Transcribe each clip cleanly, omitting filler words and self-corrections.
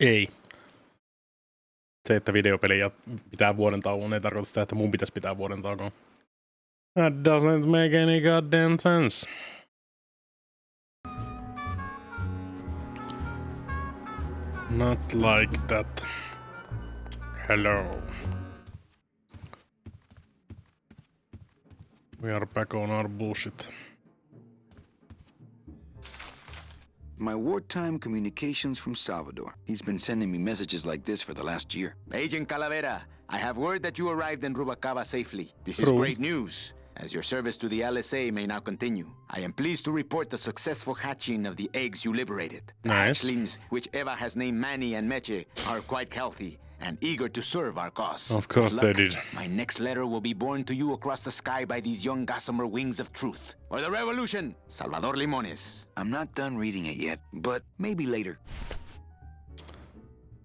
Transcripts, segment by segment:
Ei. Se, että videopeli pitää vuoden tauon, ei tarkoita sitä, että mun pitäisi pitää vuoden tauon. That doesn't make any goddamn sense. Not like that. Hello. We are back on our bullshit. My wartime communications from Salvador. He's been sending me messages like this for the last year. Agent Calavera, I have word that you arrived in Rubalcaba safely. This is great news, as your service to the LSA may now continue. I am pleased to report the successful hatching of the eggs you liberated. The hatchlings, which Eva has named Manny and Meche, are quite healthy and eager to serve our cause. Of course they did. My next letter will be borne to you across the sky by these young gossamer wings of truth. For the revolution, Salvador Limones. I'm not done reading it yet, but maybe later.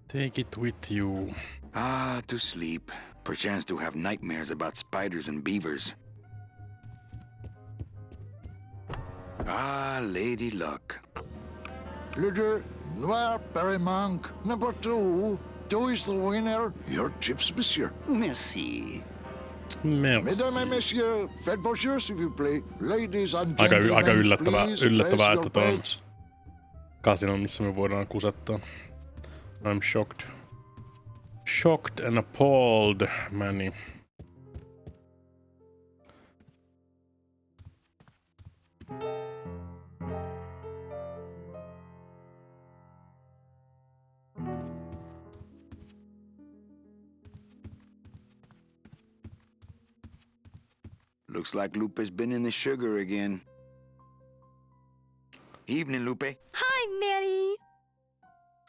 Take it with you. Ah, to sleep. Perchance to have nightmares about spiders and beavers. Ah, Lady Luck. Le Noir Perrimanque, number 2. 2 is the winner. Your chips, monsieur. Merci. Merci. Mesdames et messieurs, faites vos jeux, s'il vous plaît. Ladies and gentlemen, Aika yllättävää, place että toi on bets. kasino, missä me voidaan kusettaa. I'm shocked. Shocked and appalled, Manny. Looks like Lupe's been in the sugar again. Evening, Lupe. Hi, Manny.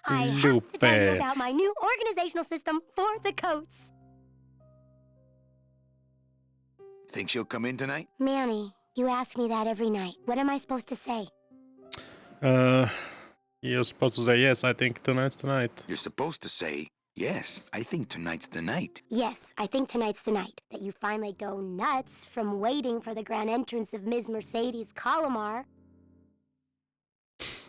I have to tell you about my new organizational system for the coats. Think she'll come in tonight? Manny, you ask me that every night. What am I supposed to say? You're supposed to say, yes, I think tonight's tonight. You're supposed to say, yes, I think tonight's the night. Yes, I think tonight's the night that you finally go nuts from waiting for the grand entrance of Ms. Mercedes Colomar.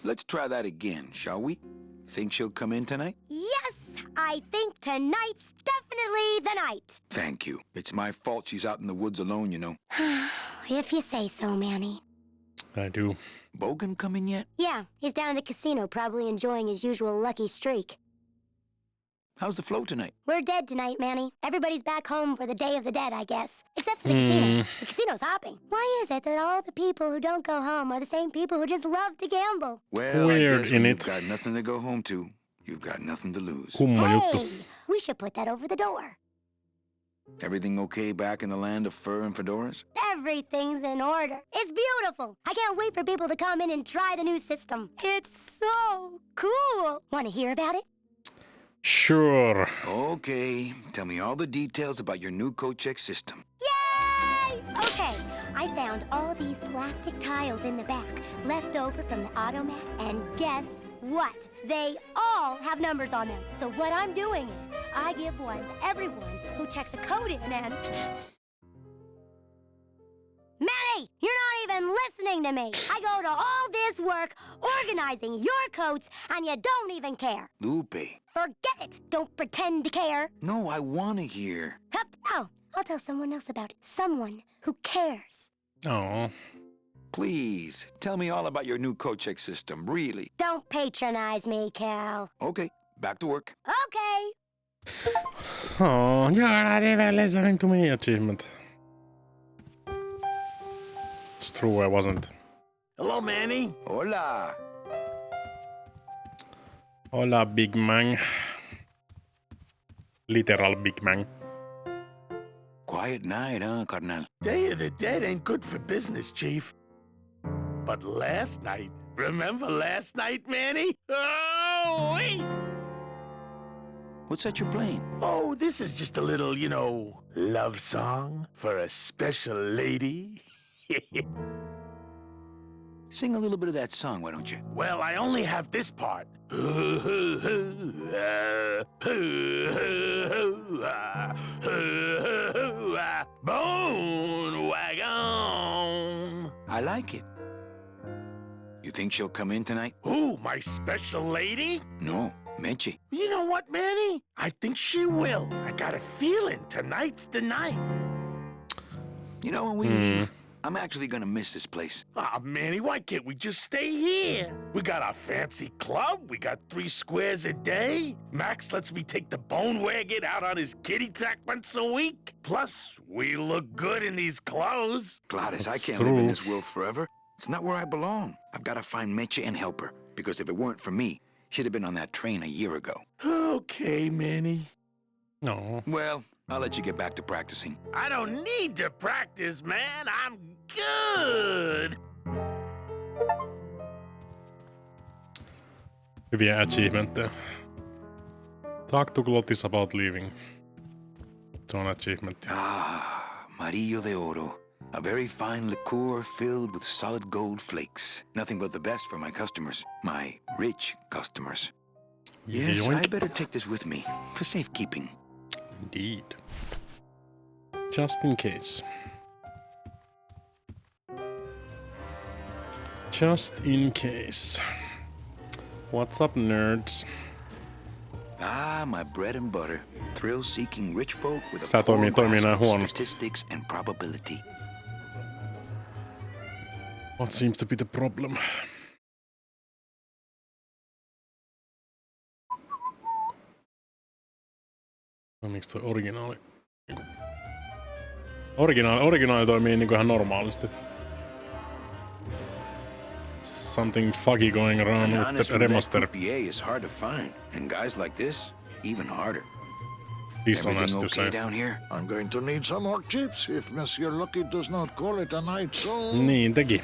Let's try that again, shall we? Think she'll come in tonight? Yes, I think tonight's definitely the night. Thank you. It's my fault she's out in the woods alone, you know. If you say so, Manny. I do. Bogan come in yet? Yeah, he's down at the casino, probably enjoying his usual lucky streak. How's the flow tonight? We're dead tonight, Manny. Everybody's back home for the Day of the Dead, I guess. Except for the casino. The casino's hopping. Why is it that all the people who don't go home are the same people who just love to gamble? Well, Weird, I guess when innit? you've got nothing to go home to, you've got nothing to lose. Kumma juttu. Hey, we should put that over the door. Everything okay back in the land of fur and fedoras? Everything's in order. It's beautiful. I can't wait for people to come in and try the new system. It's so cool. Want to hear about it? Sure. Okay, tell me all the details about your new code check system. Yay! Okay, I found all these plastic tiles in the back, left over from the automat, and guess what? They all have numbers on them. So what I'm doing is, I give one to everyone who checks a code in and... Manny, you're not even listening to me. I go to all this work organizing your coats, and you don't even care. Lupe. Forget it. Don't pretend to care. No, I want to hear. Hup. Oh, I'll tell someone else about it. Someone who cares. Oh. Please, tell me all about your new code check system, really. Don't patronize me, Cal. Okay, back to work. Okay. Oh, you're not even listening to me, achievement. It's true, I wasn't. Hello, Manny. Hola. Hola, Big Man. Literal Big Man. Quiet night, huh, carnal? Day of the Dead ain't good for business, Chief. But last night, remember last night, Manny? Oh, wait! What's that you're playing? Oh, this is just a little, love song for a special lady. Sing a little bit of that song, why don't you? Well, I only have this part. Bone wagon. I like it. You think she'll come in tonight? Who, my special lady? No, Meche. You know what, Manny? I think she will. I got a feeling tonight's the night. You know, when we leave, I'm actually gonna miss this place. Aw, Manny, why can't we just stay here? We got our fancy club. We got 3 squares a day. Max lets me take the bone wagon out on his kiddie track once a week. Plus, we look good in these clothes. Gladys, That's I can't live in true. this world forever. It's not where I belong. I've gotta find Meche and help her. Because if it weren't for me, she'd have been on that train a year ago. Okay, Manny. No. Well, I'll let you get back to practicing. I don't need to practice, man. I'm good. Hyviä achievementteja. Talk to Glottis about leaving. Se on achievement. Ah, Marillo de Oro. A very fine liqueur filled with solid gold flakes. Nothing but the best for my customers. My rich customers. Yes, Yoink. I better take this with me for safekeeping. Indeed. Just in case. Just in case. What's up, nerds? Ah, my bread and butter. Thrill-seeking rich folk with a Sä poor toimii grasp nää of huonosti. statistics and probability. What seems to be the problem? No miksi toi originaali? Originaali toimii niinku ihan normaalisti. Something fuggy going An around with honest the remaster. croupier is hard to find, and guys like this, even harder. Dishonest Everything to okay say. down here? I'm going to need some more chips if Monsieur Lucky does not call it a night soon. Niin teki.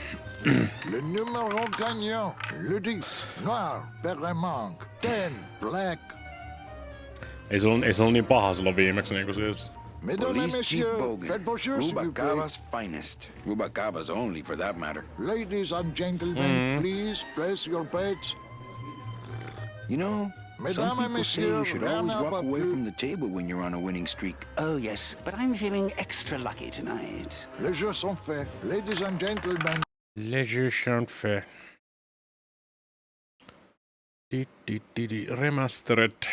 Le numéro gagnant, le 10, noir, Perremanque, 10, black. Ei se ollut niin paha silloin viimeksi niinku siis. Mesdames et Police Chief messieurs, Bogan. faites vos jeux, s'il vous plaît. Rubacava's finest. Rubacava's only, for that matter. Ladies and gentlemen, please place your bets. You know, Mesdames some et people say you messieurs, should rien always à walk pas away plus. from the table when you're on a winning streak. Oh, yes, but I'm feeling extra lucky tonight. Les jeux sont faits. Ladies and gentlemen, Leisure shan't fair. Remastered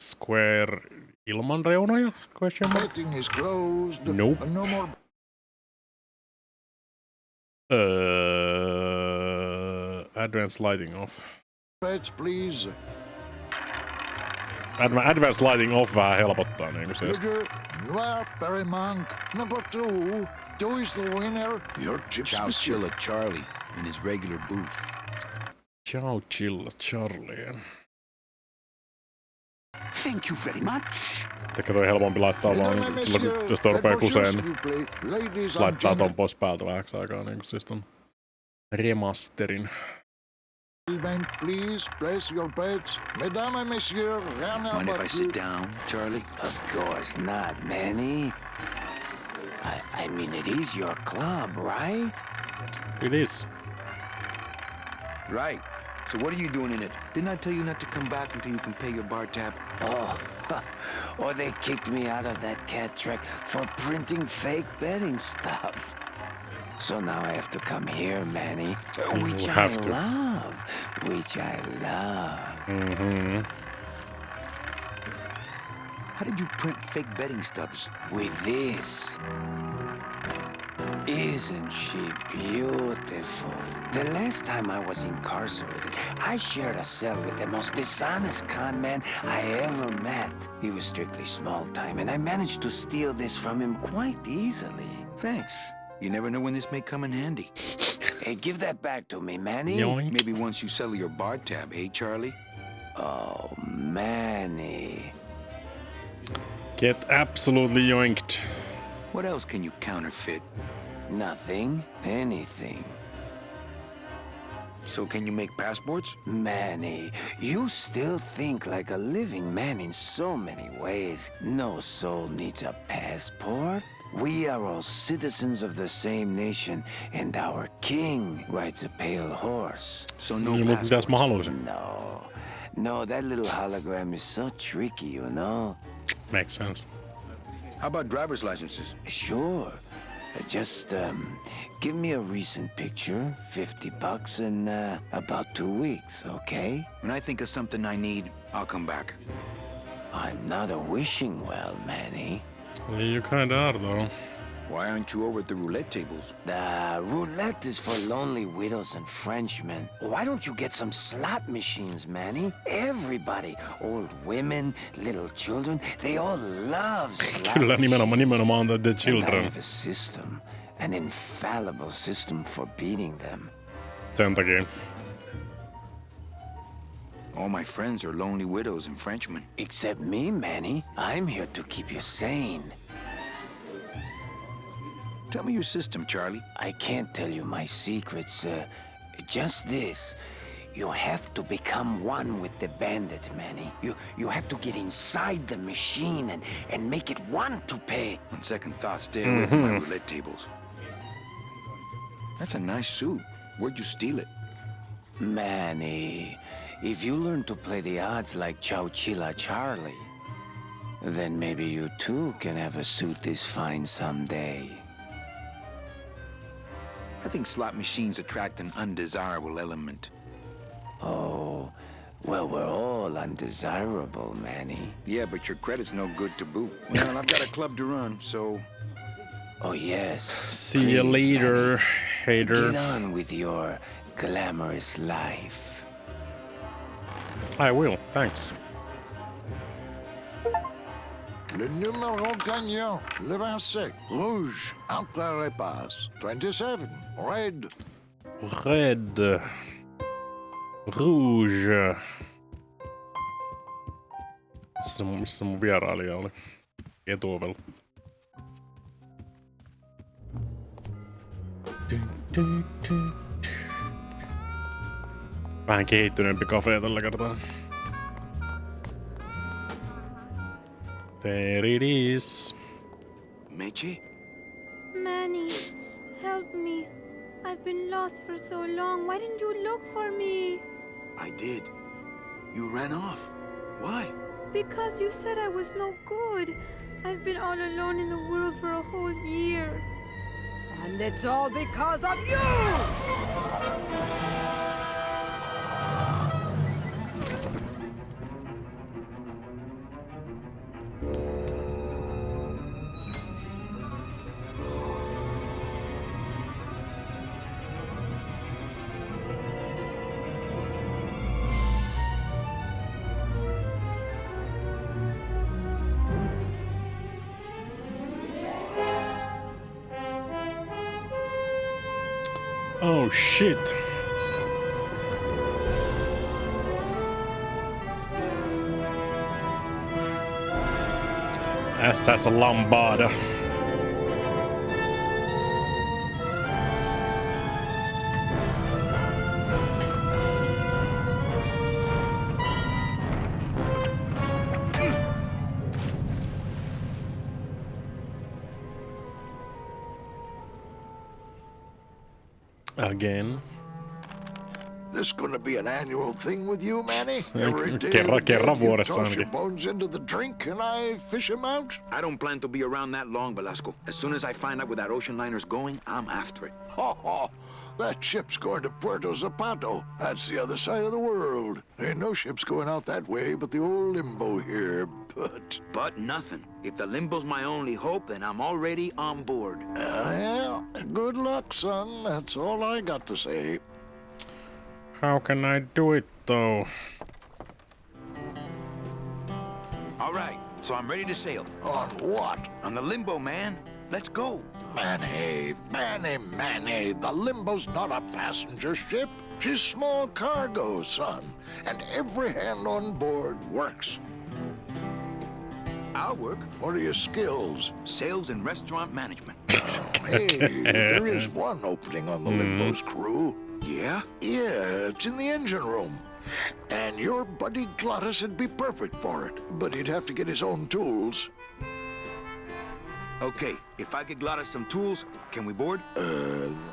Square ilman reunoja? Question mark? betting is closed. Nope. No more Advanced lighting off. bets, please. Advanced lighting off vähän helpottaa niinku se. Le jeu, noir, Perremanque, number 2. 2 is the winner. Your chips, Chow monsieur. Chilla Charlie in his regular booth. Ciao chilla Charlie. Thank you very much. Ehkä toi helpompi laittaa vaan Mesdames et silloin, messieurs, jos toi faites rupee vos jeux, kuseen, s'il vous plaît. Ladies sit and laittaa ton gentlemen, pois päältä vähäksi aikaa niinku siis ton remasterin. please place your bets. Mesdames et messieurs, rien à Mind if I pas sit plus. down, Charlie? Of course not, Manny. I mean, it is your club, right? It is. Right. So what are you doing in it? Didn't I tell you not to come back until you can pay your bar tab? Oh, or they kicked me out of that cat track for printing fake betting stubs. So now I have to come here, Manny, which will I have to. love, which I love. How did you print fake betting stubs? With this. Isn't she beautiful? The last time I was incarcerated, I shared a cell with the most dishonest con man I ever met. He was strictly small time, and I managed to steal this from him quite easily. Thanks. You never know when this may come in handy. Hey, give that back to me, Manny. Yoink. Maybe once you settle your bar tab, eh, Charlie? Oh, Manny. Get absolutely yoinked. What else can you counterfeit? Nothing. Anything. So can you make passports? Manny, you still think like a living man in so many ways. No soul needs a passport. We are all citizens of the same nation, and our king rides a pale horse. So no Niin, mutta mitäs mä passports. haluaisin? No, that little hologram is so tricky, you know? Makes sense. How about driver's licenses? Sure. Just give me a recent picture, $50 in about 2 weeks, okay? When I think of something I need, I'll come back. I'm not a wishing well, Manny. Yeah, you kinda are, though. Why aren't you over at the roulette tables? The roulette is for lonely widows and Frenchmen. Why don't you get some slot machines, Manny? Everybody, old women, little children, they all love slot Kyllä, machines. nimenomaan the And I children. have a system, an infallible system for beating them. Sen takia. All my friends are lonely widows and Frenchmen. Except me, Manny. I'm here to keep you sane. Tell me your system, Charlie. I can't tell you my secrets. Just this. You have to become one with the bandit, Manny. You have to get inside the machine and make it want to pay. On second thought, stay away from my roulette tables. That's a nice suit. Where'd you steal it? Manny, if you learn to play the odds like Chowchilla Charlie, then maybe you too can have a suit this fine someday. I think slot machines attract an undesirable element. Oh, well, we're all undesirable, Manny. Yeah, but your credit's no good to boot. Well, I've got a club to run, so... Oh, yes. See you Please, later, Manny. hater. Get on with your glamorous life. I will, thanks. Le numéro gagnant, le 27. Rouge, encore repasse. 27, red. Red. Rouge. Missä mun vierailija oli? Etuovella. Vähän kehittyneempi kafe tällä kertaa. There it is. Meche? Manny, help me. I've been lost for so long. Why didn't you look for me? I did. You ran off. Why? Because you said I was no good. I've been all alone in the world for a whole year. And it's all because of you! Oh shit. SS Lambada. Again. This gonna be an annual thing with you, Manny? Every day Kerran of the dead, you vuodessa toss your ainakin. bones into the drink and I fish them out? I don't plan to be around that long, Velasco. As soon as I find out where that ocean liner's going, I'm after it. Ha ha! That ship's going to Puerto Zapato. That's the other side of the world. Ain't no ships going out that way but the old Limbo here, but... But nothing. If the Limbo's my only hope, then I'm already on board. Well, good luck, son. That's all I got to say. How can I do it though? All right, so I'm ready to sail. On what? On the Limbo, man. Let's go. Manny, the Limbo's not a passenger ship. She's small cargo, son. And every hand on board works. I'll work. What are your skills? Sales and restaurant management. Hey, there is one opening on the Limbo's crew. Yeah? Yeah, it's in the engine room. And your buddy Glottis would be perfect for it, but he'd have to get his own tools. Okay, if I could Glottis some tools, can we board?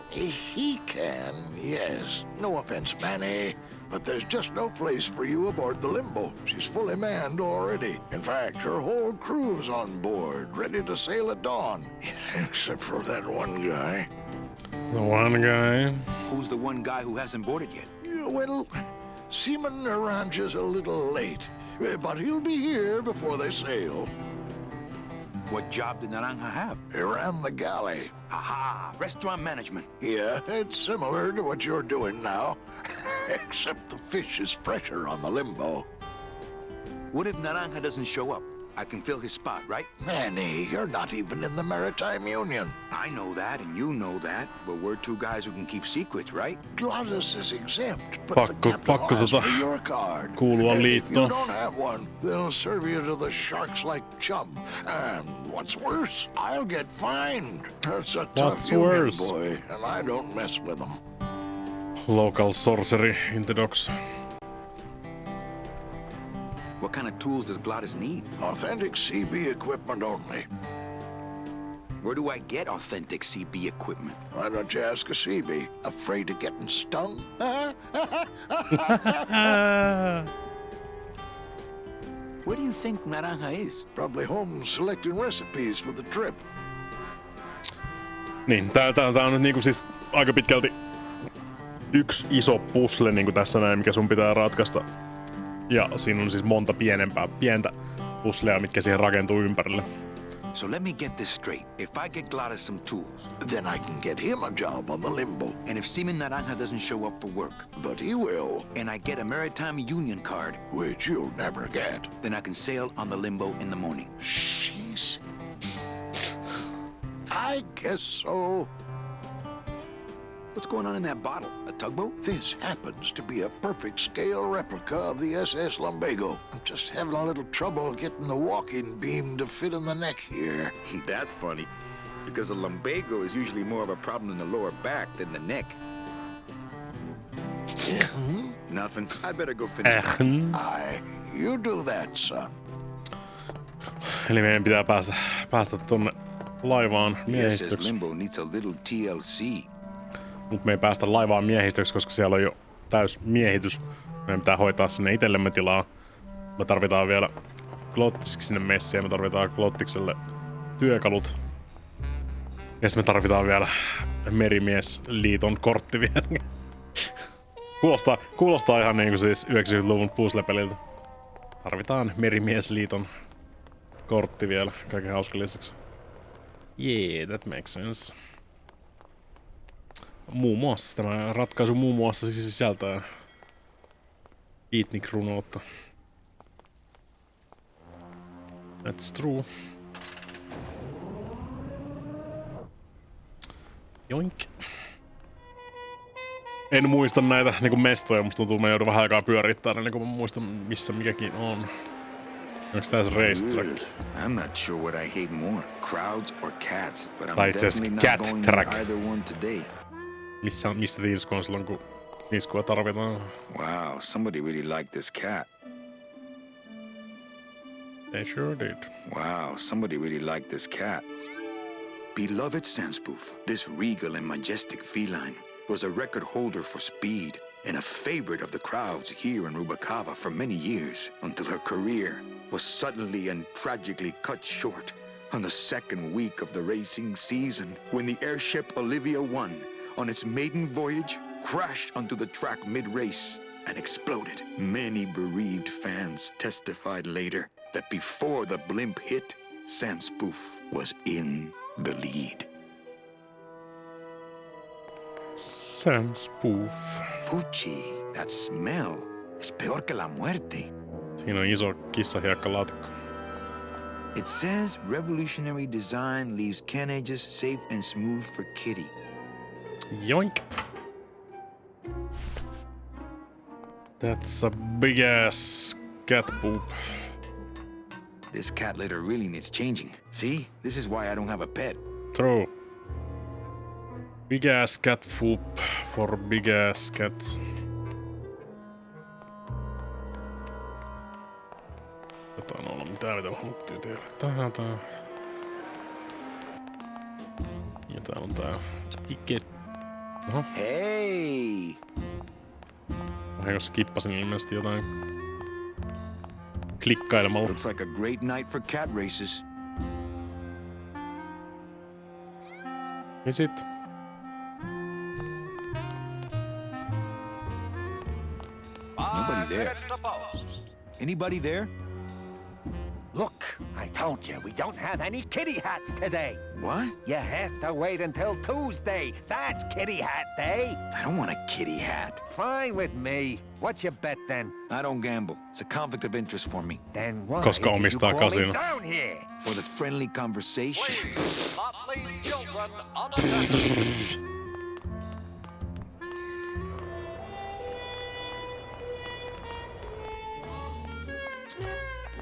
He can, yes. No offense, Manny, but there's just no place for you aboard the Limbo. She's fully manned already. In fact, her whole crew's on board, ready to sail at dawn. Except for that one guy. The one guy. Who's the one guy who hasn't boarded yet? Yeah, well, Seaman Naranja's a little late, but he'll be here before they sail. What job did Naranja have? He ran the galley. Aha! Restaurant management. Yeah, it's similar to what you're doing now. Except the fish is fresher on the Limbo. What if Naranja doesn't show up? I can fill his spot, right? Manny, you're not even in the Maritime Union. I know that, and you know that, but we're two guys who can keep secrets, right? Glottis is exempt, but the captain pakko will ask for your card. kuulua And if you liittoon. don't have one, they'll serve you to the sharks like chum. And what's worse, I'll get fined. That's a tough What's union, worse? boy, and I don't mess with them. Local sorcery in the docks. What kind of tools does Glottis need? Authentic CB equipment only. Where do I get authentic CB equipment? Why don't you ask a CB? Afraid of getting stung? Where do you think Naranja is? Probably home selecting recipes for the trip. Niin, tää on nyt niinku siis aika pitkälti yksi iso puzzle niinku tässä näin, mikä sun pitää ratkaista. Ja siinä on siis monta pientä puzzlea, mitkä siihen rakentuu ympärille. So let me get this straight. If I get Glottis some tools, Then I can get him a job on the Limbo. and if Seaman Naranja doesn't show up for work, But he will, and I get a Maritime Union card, which you'll never get. then I can sail on the Limbo in the morning. Jeez. I guess so. What's going on in that bottle? A tugboat? This happens to be a perfect scale replica of the SS Lumbago. I'm just having a little trouble getting the walking beam to fit in the neck here. That's funny, because a lumbago is usually more of a problem in the lower back than the neck. Nothing. I better go finish. Aye, you do that, son. Eli meidän pitää päästä tonne laivaan Yes, miehistöksi. Limbo needs a little TLC. Mut me ei päästä laivaan miehistöksi, koska siellä on jo täys miehitys. Meidän pitää hoitaa sinne itsellemme tilaa. Me tarvitaan vielä Glottikselle sinne messiin, me tarvitaan Glottikselle työkalut. Ja sitten me tarvitaan vielä Merimiesliiton kortti vielä. Kuulostaa ihan niinku siis 90-luvun puzzle-peliltä. Tarvitaan Merimiesliiton kortti vielä kaiken hauskan lisäksi. Yeah, that makes sense. Muun muassa tämä ratkaisu sisältää beatnik-runoutta. That's true. Joink. En muista näitä niinku mestoja, musta tuntuu, mä joudun vähän aikaa pyörittää ne, niin kun mä muistan missä mikäkin on. Onks tää se racetrack? I'm not sure what I hate more, crowds or cats, but I'm Tai itse asiassa definitely cat not going track. near either one today. Mistä tiiskua on silloin, kun tiiskua tarvitaan? Wow, somebody really liked this cat. They sure did. Wow, somebody really liked this cat. Beloved Sandspoof, this regal and majestic feline was a record holder for speed and a favorite of the crowds here in Rubacava for many years until her career was suddenly and tragically cut short on the second week of the racing season when the airship Olivia 1 on its maiden voyage crashed onto the track mid-race and exploded. Many bereaved fans testified later that before the blimp hit, Sandspoof was in the lead. Sandspoof. Fuchi, that smell is peor que la muerte. Siinä on iso kissahiekkalaatikko. It says revolutionary design leaves can edges safe and smooth for Kitty. Yoink. That's a big ass cat poop. This cat litter really needs changing. See? This is why I don't have a pet. True. Big ass cat poop for big ass cats. Jotain olla mitä mä haluttiin tehdä. Tää. Ja täällä on tää ticket. Oho. Hey! Vahingossa kippasin ilmeisesti jotain klikkailemalla. Looks like a great night for cat races. Ja sit? Nobody there. Anybody there? Look, I told you, we don't have any kitty hats today. What? You have to wait until Tuesday. That's kitty hat day. I don't want a kitty hat. Fine with me. What's your bet then? I don't gamble. It's a conflict of interest for me. Then why Koska did you omistaa call me kasino. down here? For the friendly conversation.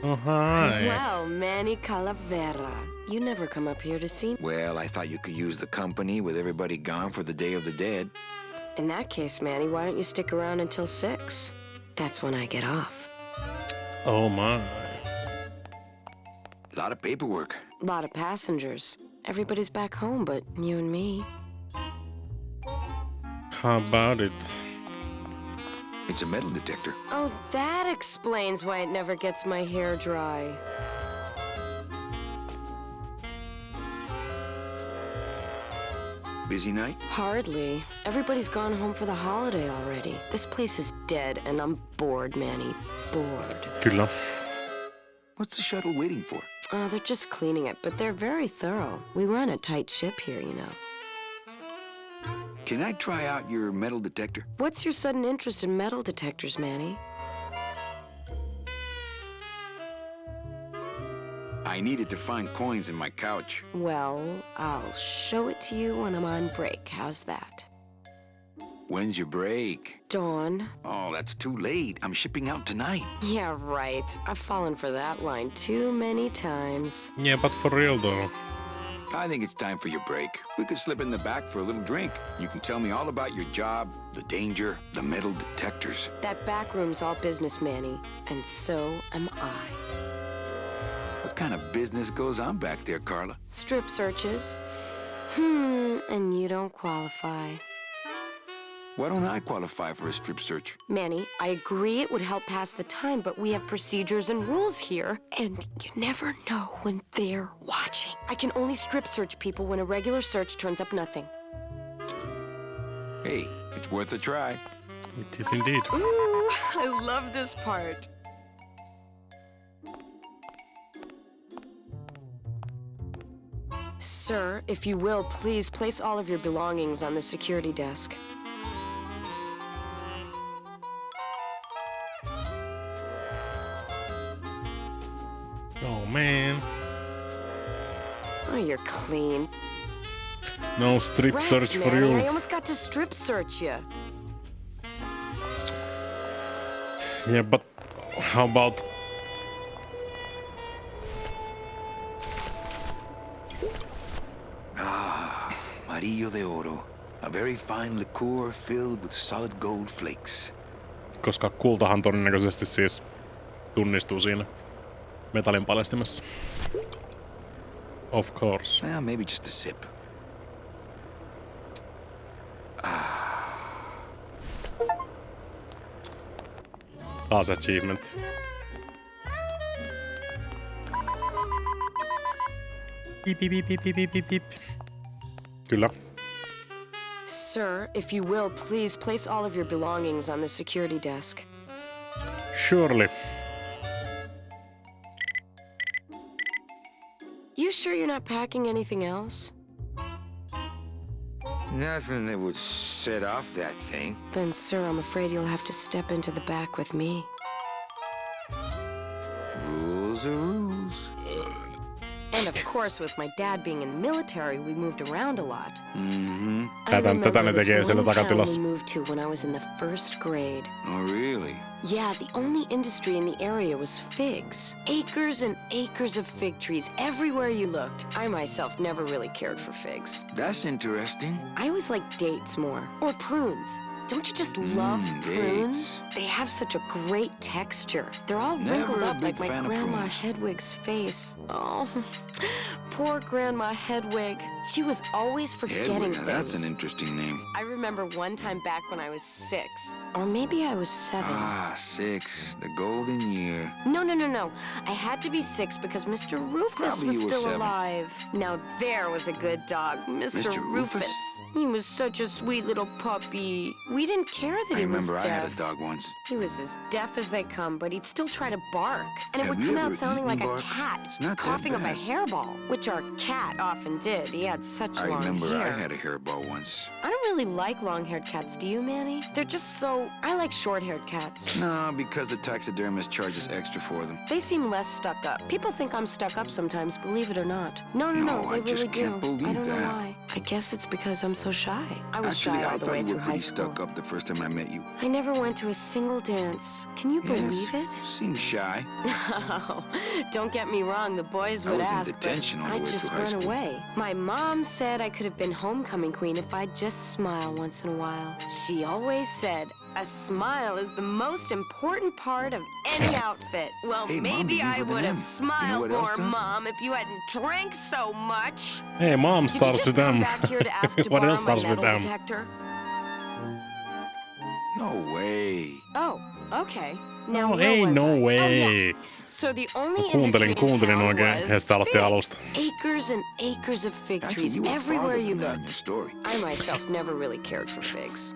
Oh hi. Wow, Manny Calavera. You never come up here to see me. Well, I thought you could use the company with everybody gone for the Day of the Dead. In that case, Manny, why don't you stick around until 6? That's when I get off. Oh my. A lot of paperwork. A lot of passengers. Everybody's back home but you and me. How about it? It's a metal detector. Oh, that explains why it never gets my hair dry. Busy night? Hardly. Everybody's gone home for the holiday already. This place is dead and I'm bored, Manny. Bored. Kyllä. What's the shuttle waiting for? They're just cleaning it, but they're very thorough. We run a tight ship here, you know. Can I try out your metal detector? What's your sudden interest in metal detectors, Manny? I needed to find coins in my couch. Well, I'll show it to you when I'm on break. How's that? When's your break? Dawn. Oh, that's too late. I'm shipping out tonight. Yeah, right. I've fallen for that line too many times. Yeah, but for real though. I think it's time for your break. We could slip in the back for a little drink. You can tell me all about your job, the danger, the metal detectors. That back room's all business, Manny. And so am I. What kind of business goes on back there, Carla? Strip searches. And you don't qualify. Why don't I qualify for a strip search? Manny, I agree it would help pass the time, but we have procedures and rules here, and you never know when they're watching. I can only strip search people when a regular search turns up nothing. Hey, it's worth a try. It is indeed. Ooh, I love this part. Sir, if you will, please place all of your belongings on the security desk. Oh man. Oh, you're clean. No strip Rats, search for Manny, I you. almost got to strip search you. Yeah, but how about... Amarillo de Oro. A very fine liqueur filled with solid gold flakes. Koska kultahan todennäköisesti siis tunnistuu siinä metallin paljastimessa. Of course. Well, maybe just a sip. Taas achievement. Pip, pip, pip, pip, pip, pip, pip. Kyllä. Sir, if you will, please place all of your belongings on the security desk. Surely. You sure you're not packing anything else? Nothing that would set off that thing. Then, sir, I'm afraid you'll have to step into the back with me. Rules are rules. And of course, with my dad being in the military, we moved around a lot. Mm-hmm. I Tätä ne remember this tekee siellä one town we takatilassa. moved to when I was in the 1st grade. Oh, really? Yeah, the only industry in the area was figs. Acres and acres of fig trees everywhere you looked. I myself never really cared for figs. That's interesting. I always like dates more. Or prunes. Don't you just love prunes? dates. They have such a great texture. They're all Never wrinkled a up like big my fan of grandma prunes. Hedwig's face. Oh, Poor Grandma Hedwig. She was always forgetting Hedwig, things. that's an interesting name. I remember one time back when I was 6. Or maybe I was 7. Ah, 6. The golden year. No. I had to be 6 because Mr. Rufus Probably was you were still 7. alive. Now there was a good dog, Mr. Rufus? He was such a sweet little puppy. We didn't care that I he was remember I deaf. had a dog once. He was as deaf as they come, but he'd still try to bark. And it Have would you come ever out sounding eaten like bark? a cat, It's not that coughing up a bad. hairball, which our cat often did. He had such I long remember hair. I had a hairball once. I don't really like long-haired cats, do you, Manny? They're just so... I like short-haired cats. No, because the taxidermist charges extra for them. They seem less stuck up. People think I'm stuck up sometimes, believe it or not. No, No, they I just really can't do. believe I don't know that. why. I guess it's because I'm so shy. I was Actually, shy all I the thought way you through were high pretty school. stuck up the first time I met you. I never went to a single dance. Can you believe it? Seems shy. No, don't get me wrong, the boys I would was in ask, detention but all the I'd way just through high run school. away. My mom said I could have been homecoming queen if I'd just smile once in a while. She always said, a smile is the most important part of any outfit. Well, Hey, Mom, maybe begins I with an would M. have You know smiled what else more, does? Mom, if you hadn't drank so much. Hey, Mom Did you starts just with come them. back here to ask to What borrow else my starts with metal them? detector? No way. Oh, okay. Now, No, where ei was no I? Oh, way. yeah. So the only Mä kuuntelin oikein, ja sitten aloitti alusta. Acres and acres of fig Actually, trees you were everywhere farther you than that in your looked. story. I myself never really cared for figs.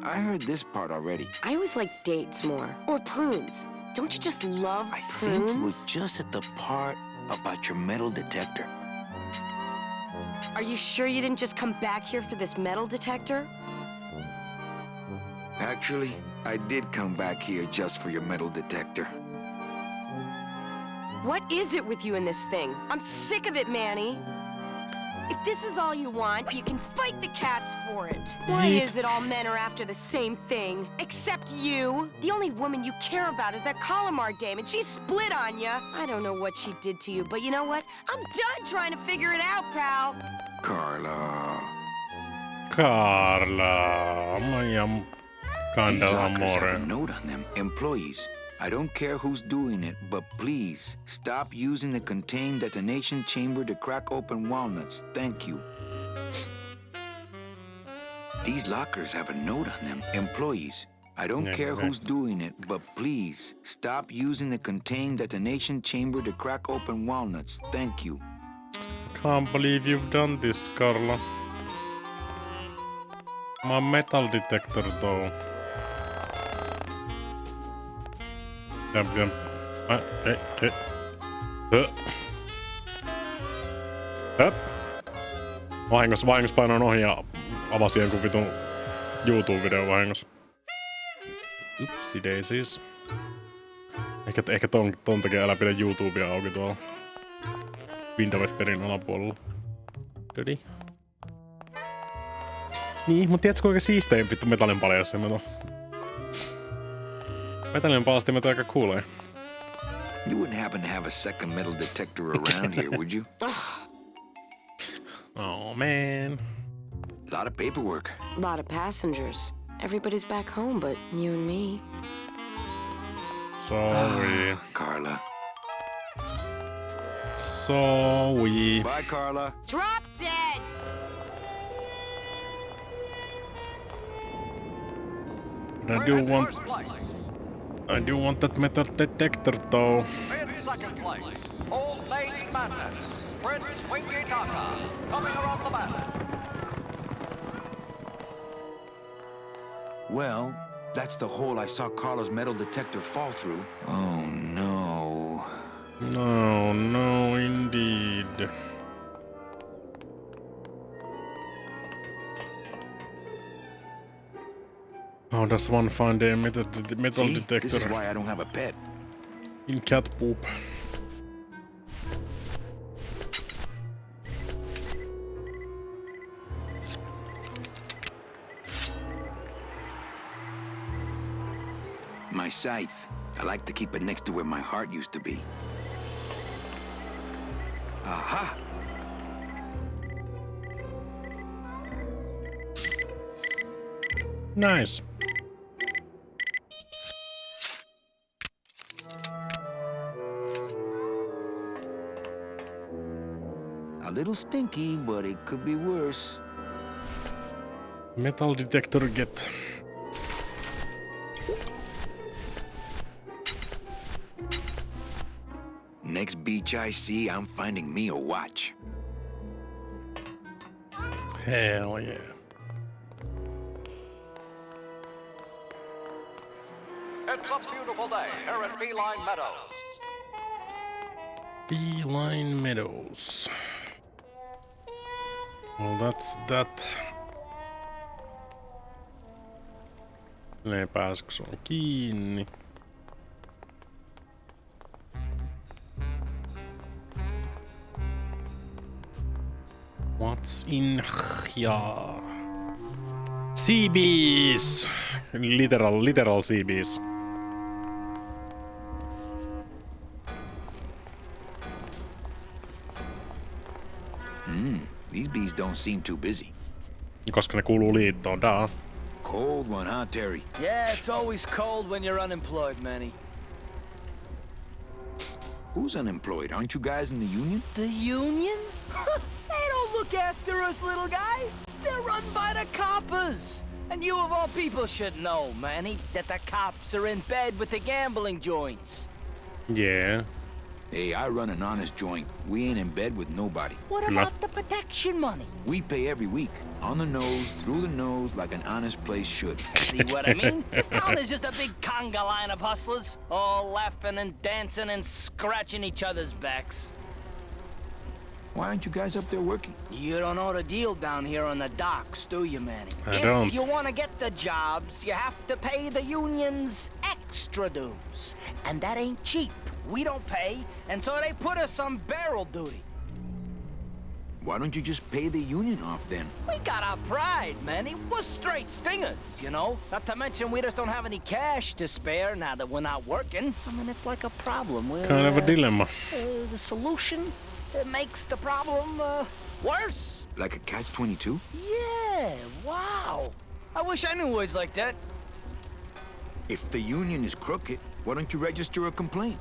I heard this part already. I always liked dates more. Or prunes. Don't you just love I prunes? think you was just at the part about your metal detector. Are you sure you didn't just come back here for this metal detector? Actually, I did come back here just for your metal detector. What is it with you in this thing? I'm sick of it, Manny. If this is all you want, you can fight the cats for it. Why is it all men are after the same thing? Except you. The only woman you care about is that Calamar dame, and she split on you. I don't know what she did to you, but you know what? I'm done trying to figure it out, pal. Carla. Carla, Maija These Candela lockers have a Amore. note on them. Employees, I don't care who's doing it, but please stop using the contained detonation chamber to crack open walnuts. Thank you. These lockers have a note on them. Employees, I don't Yeah, care yeah. who's doing it, but please stop using the contained detonation chamber to crack open walnuts. Thank you. Can't believe you've done this, Carla. My metal detector though. Jump. Vahingossa painoin ohi ja avasin jonkun vitun YouTube-videon vahingossa. Upsi daisies. Ehkä ton takia älä pidä YouTubea auki tuolla Windowsperin alapuolella. Dödi. Niin, mut tiedätkö kuinka siistein vittu metallin paljastimet on? Metallin paljastimet on aika cooleja. You wouldn't happen to have a second metal detector around here, would you? Oh man. A lot of paperwork. A lot of passengers. Everybody's back home but you and me. Sorry. Carla. Sorry. Bye, Carla. Drop dead! I do want that metal detector though. In second place, Old Maid's Madness, Prince Wingy Taka, coming around the back. Well, that's the hole I saw Carla's metal detector fall through. Oh, no. No, indeed. How does one find a metal See? detector This is why I don't have a pet. in cat poop? My scythe. I like to keep it next to where my heart used to be. Aha! Nice. A little stinky, but it could be worse. Metal detector get. Next beach I see, I'm finding me a watch. Hell yeah. It's a beautiful day here in Feline Meadows. Feline Meadows. Well, that's that. Ne pääsikö se on kiinni? What's in here? Sea bees! Literal sea bees. These bees don't seem too busy. Koska ne kuuluu liittoon, Cold one, huh, Terry? Yeah, it's always cold when you're unemployed, Manny. Who's unemployed? Aren't you guys in the union? The union? They don't look after us little guys. They're run by the coppers. And you of all people should know, Manny, that the cops are in bed with the gambling joints. Yeah. Hey, I run an honest joint. We ain't in bed with nobody. What about the protection money? We pay every week. On the nose, through the nose, like an honest place should. See what I mean? This town is just a big conga line of hustlers, all laughing and dancing and scratching each other's backs. Why aren't you guys up there working? You don't know the deal down here on the docks, do you, Manny? I don't. If you want to get the jobs, you have to pay the unions extra dues. And that ain't cheap. We don't pay, and so they put us on barrel duty. Why don't you just pay the union off then? We got our pride, Manny. We're straight stingers, you know? Not to mention we just don't have any cash to spare now that we're not working. I mean, it's like a problem. Kind of a dilemma. The solution makes the problem worse. Like a catch-22? Yeah, wow. I wish I knew words like that. If the union is crooked, why don't you register a complaint?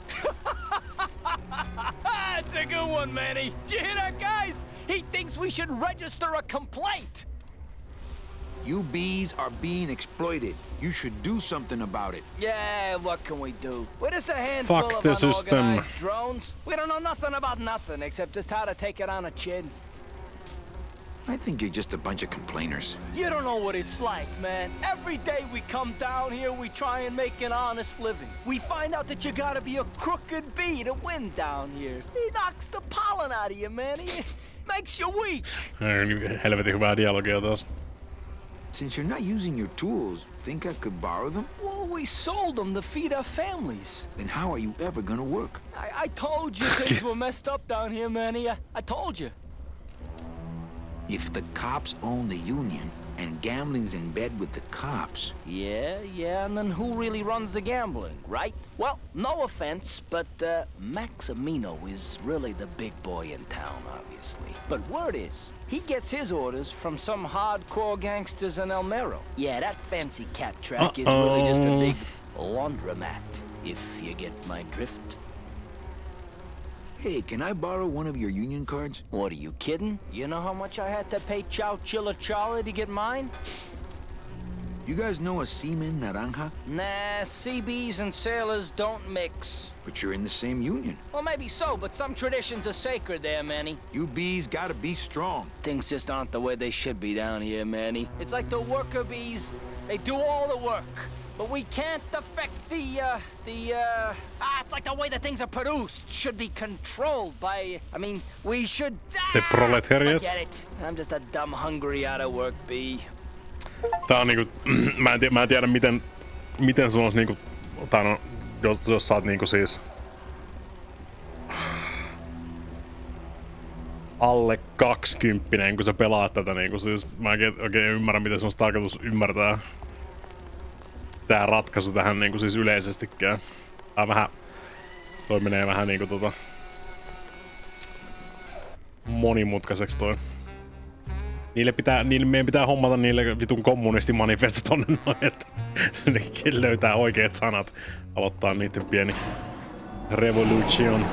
That's a good one, Manny. Did you hear that, guys? He thinks we should register a complaint. You bees are being exploited. You should do something about it. Yeah, what can we do? We're just a handful Fuck of the system. unorganized drones. We don't know nothing about nothing except just how to take it on a chin. I think you're just a bunch of complainers. You don't know what it's like, man. Every day we come down here, we try and make an honest living. We find out that you gotta be a crooked bee to win down here. He knocks the pollen out of you, man. He makes you weak. Helvetin hyvää dialogia taas. Since you're not using your tools, think I could borrow them? Well, we sold them to feed our families. Then how are you ever gonna work? I told you things were messed up down here, Manny. I told you. If the cops own the union, and gambling's in bed with the cops... Yeah, and then who really runs the gambling, right? Well, no offense, but Maximino is really the big boy in town, obviously. But word is, he gets his orders from some hardcore gangsters in El Mero. Yeah, that fancy cat track is really just a big laundromat, if you get my drift. Hey, can I borrow one of your union cards? What, are you kidding? You know how much I had to pay Chow Chilla Charlie to get mine? You guys know a seaman, Naranja? Nah, CBs and sailors don't mix. But you're in the same union. Well, maybe so, but some traditions are sacred there, Manny. You bees gotta be strong. Things just aren't the way they should be down here, Manny. It's like the worker bees. They do all the work. But we can't affect it's like the way that things are produced should be controlled by, we should... The proletariat? Forget it. I'm just a dumb, hungry, out-of-work bee. Tää on niinku, mä en tiedä miten sun olisi niinku, jos sä oot niinku siis alle 20, kun sä pelaat tätä niinku siis, mä en oikein ymmärrä miten sun olisi tarkoitus ymmärtää tää ratkaisu tähän niinku siis yleisestikään. Tää vähän, toi menee vähän niinku monimutkaiseksi toi. Niille meidän pitää hommata niille vitun kommunistimanifesto tonne noin, että ne löytää oikeat sanat. Aloittaa niitten pieni revolution.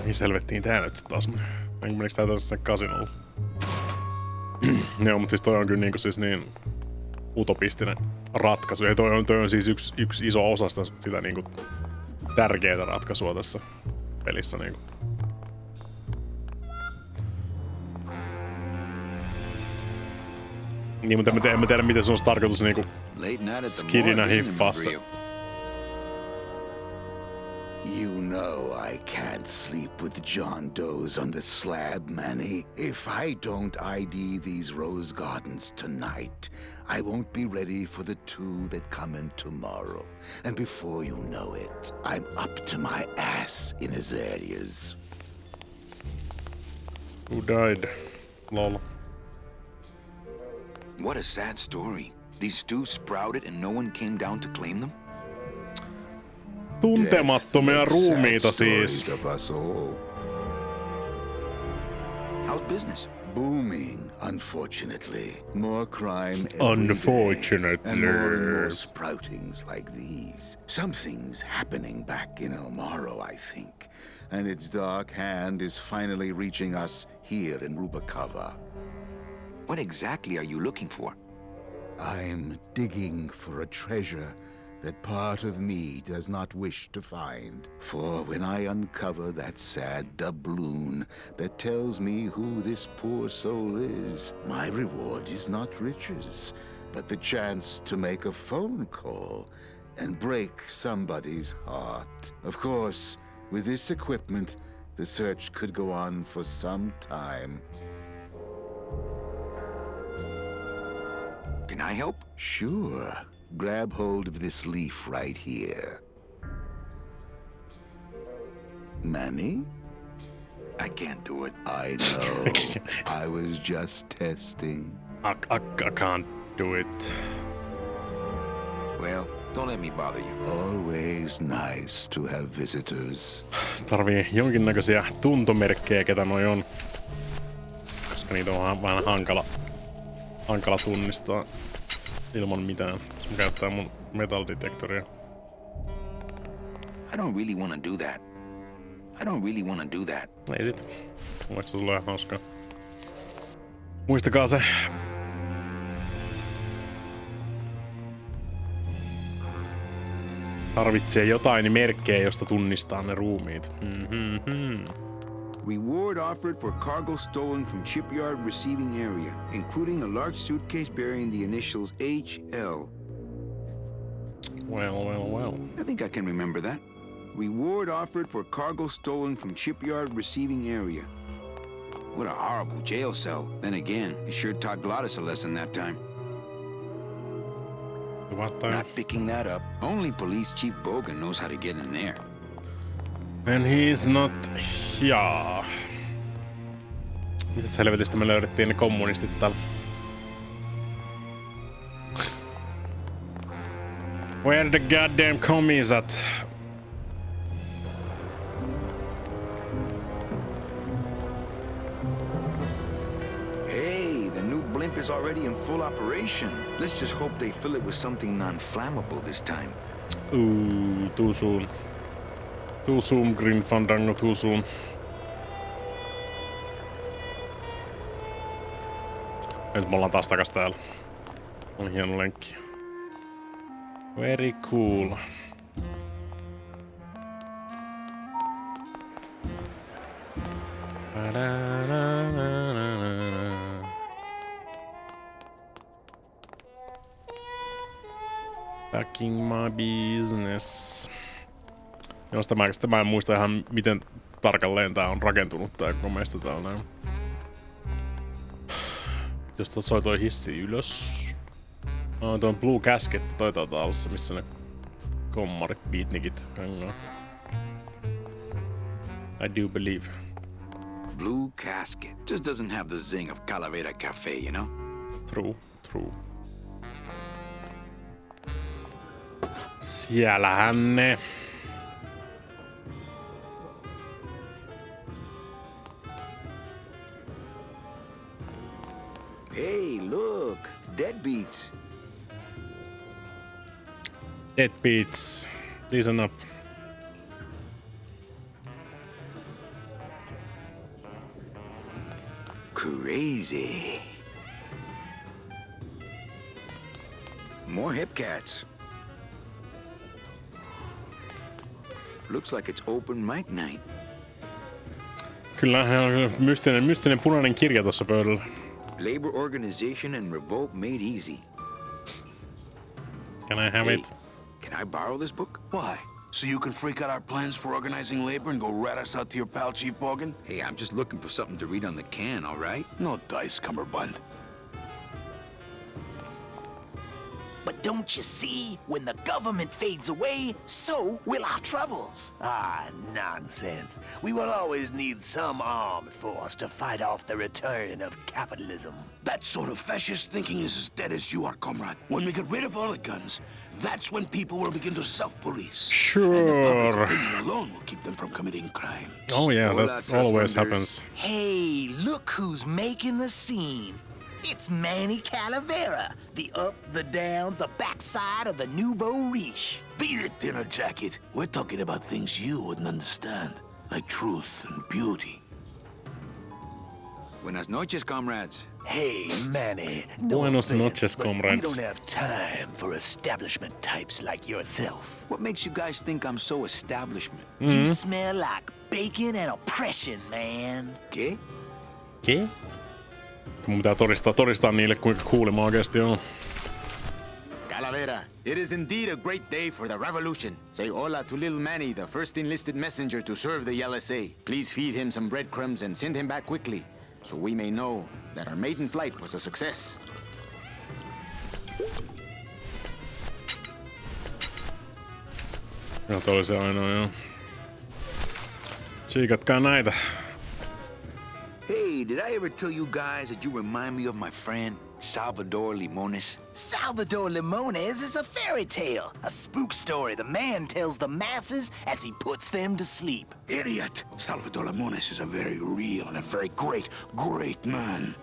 Niin selvettiin tää nyt sit taas. Menikö tää taas sen kasinolla? Joo, mut siis toi on kyllä niinku siis niin utopistinen ratkaisu. Ja toi on siis yksi iso osa sitä niinku tärkeää ratkaisua tässä pelissä niinku. Niin, mutta en mä tiedä miten se olisi tarkoitus niinku skidinä hiffassa. You know I can't sleep with John Doe's on the slab, Manny. If I don't ID these rose gardens tonight, I won't be ready for the two that come in tomorrow. And before you know it, I'm up to my ass in azaleas. Who died? Lol. What a sad story. These stews sprouted and no one came down to claim them? Tuntemattomia ruumiita siis. How's business? Booming, unfortunately. More crime Unfortunately. And more sproutings like these. Something's happening back in El Morro, I think. And its dark hand is finally reaching us here in Rubacava. What exactly are you looking for? I'm digging for a treasure that part of me does not wish to find. For when I uncover that sad doubloon that tells me who this poor soul is, my reward is not riches, but the chance to make a phone call and break somebody's heart. Of course, with this equipment, the search could go on for some time. Can I help? Sure. Grab hold of this leaf right here. Manny? I can't do it. I know. I was just testing. I can't do it. Well, don't let me bother you. Always nice to have visitors. Tarvii jonkinnäköisiä tuntomerkkejä, ketä noi on. Koska niitä on vähän hankala tunnistaa ilman mitään. Mä käyttää mun metaldetektoria. I don't really want to do that. Ei sit. Vaikka se tulee hauskaa. Muistakaa se. Tarvitsee jotain merkkejä, josta tunnistaa ne ruumiit. Reward offered for cargo stolen from shipyard receiving area, including a large suitcase bearing the initials HL. Well. I think I can remember that. Reward offered for cargo stolen from shipyard receiving area. What a horrible jail cell. Then again, it sure taught Gladys a lesson that time. Not picking that up. Only Police Chief Bogan knows how to get in there. And he's not here. Mitäs helvetistä me löydettiin ne kommunistit täällä? Where the goddamn commies at? Hey, the new blimp is already in full operation. Let's just hope they fill it with something non-flammable this time. Ooh, too soon. Too soon, Green Fandango, too soon. Nyt me ollaan taas takas täällä. On hieno lenkki. Very cool. Backing my business. Joo, sitä mä en muista ihan miten tarkalleen tää on rakentunut tää koko meistä täällä näin. Jos tuossa soi toi hissi ylös. Tuo on Blue Casket, toi taitaa olla se, missä ne kommarit, beatnikit kangaa. I do believe. Blue Casket just doesn't have the zing of Calavera Cafe, you know? True. Siellähän ne. Hey, look! Deadbeats! Deadbeats. Listen up. easy. More hip cats. Looks like it's open mic night. Kyllä, mystinen punainen kirja tuossa pöydällä. Labor organization and revolt made easy. Can I have it? Can I borrow this book? Why? So you can freak out our plans for organizing labor and go rat us out to your pal Chief Morgan? Hey, I'm just looking for something to read on the can, all right? No dice, Cumberbund. But don't you see? When the government fades away, so will our troubles. Ah, nonsense. We will always need some armed force to fight off the return of capitalism. That sort of fascist thinking is as dead as you are, comrade. When we get rid of all the guns, that's when people will begin to self-police. Sure. And the public opinion alone will keep them from committing crime. Oh yeah, that always happens. Hey, look who's making the scene. It's Manny Calavera, the up, the down, the backside of the nouveau riche. Beat it, dinner jacket. We're talking about things you wouldn't understand, like truth and beauty. Buenas noches, comrades. Hey, Manny. No Buenos offense, noches, but comrades. we don't have time for establishment types like yourself. What makes you guys think I'm so establishment? You smell like bacon and oppression, man. ¿Qué? ¿Qué? Mun pitää todistaa niille, kuinka cool mä oikeesti on. Calavera, it is indeed a great day for the revolution. Say hola to little Manny, the first enlisted messenger to serve the LSA. Please feed him some breadcrumbs and send him back quickly, so we may know that our maiden flight was a success. Joo, toi oli se ainoa, joo. Siikatkaa näitä. Hey, did I ever tell you guys that you remind me of my friend, Salvador Limones? Salvador Limones is a fairy tale, a spook story the man tells the masses as he puts them to sleep. Idiot! Salvador Limones is a very real and a very great man.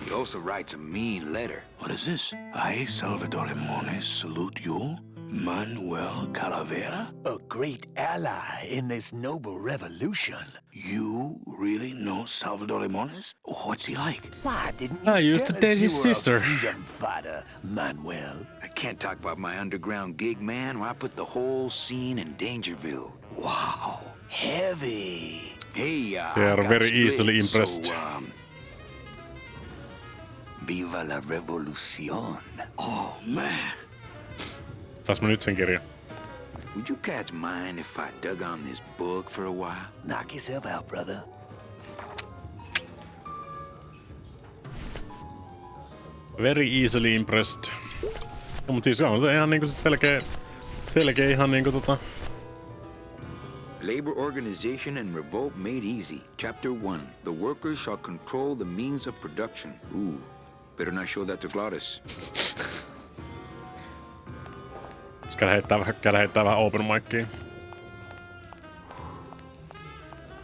He also writes a mean letter. What is this? I, Salvador Limones, salute you, Manuel Calavera? A great ally in this noble revolution. You really know Salvador Limones? What's he like? Why didn't you I used to tell us date you his were a sister. freedom fighter, Manuel? I can't talk about my underground gig, man, where I put the whole scene in Dangerville. Wow. Heavy. Hey, They I are got very split, easily impressed. So, Viva la revolución. Oh, man. Saas mä nyt sen kirjan? would you cats mind if I dug on this book for a while? Knock yourself out, brother. Very easily impressed. No, mut siis se on ihan niinku selkeä ihan niinku Labor Organization and Revolt Made Easy. Chapter 1. The workers shall control the means of production. Ooh, better not show that to Glottis. Käydä heittää vähän open mickiin.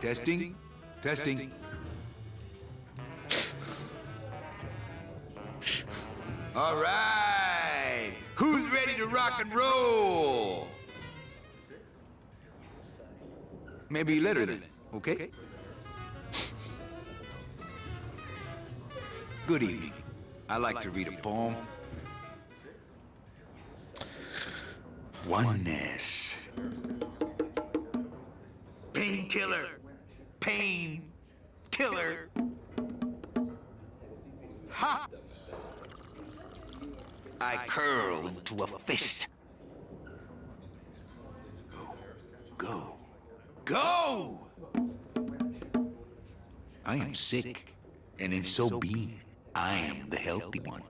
Testing. Testing. All right. Who's ready to rock and roll? Maybe later then, okay? Good evening. I like to read a poem. Oneness. Painkiller. Pain. Killer. Ha! I curl into a fist. Go. Go! I am sick, and in so being, I am the healthy one.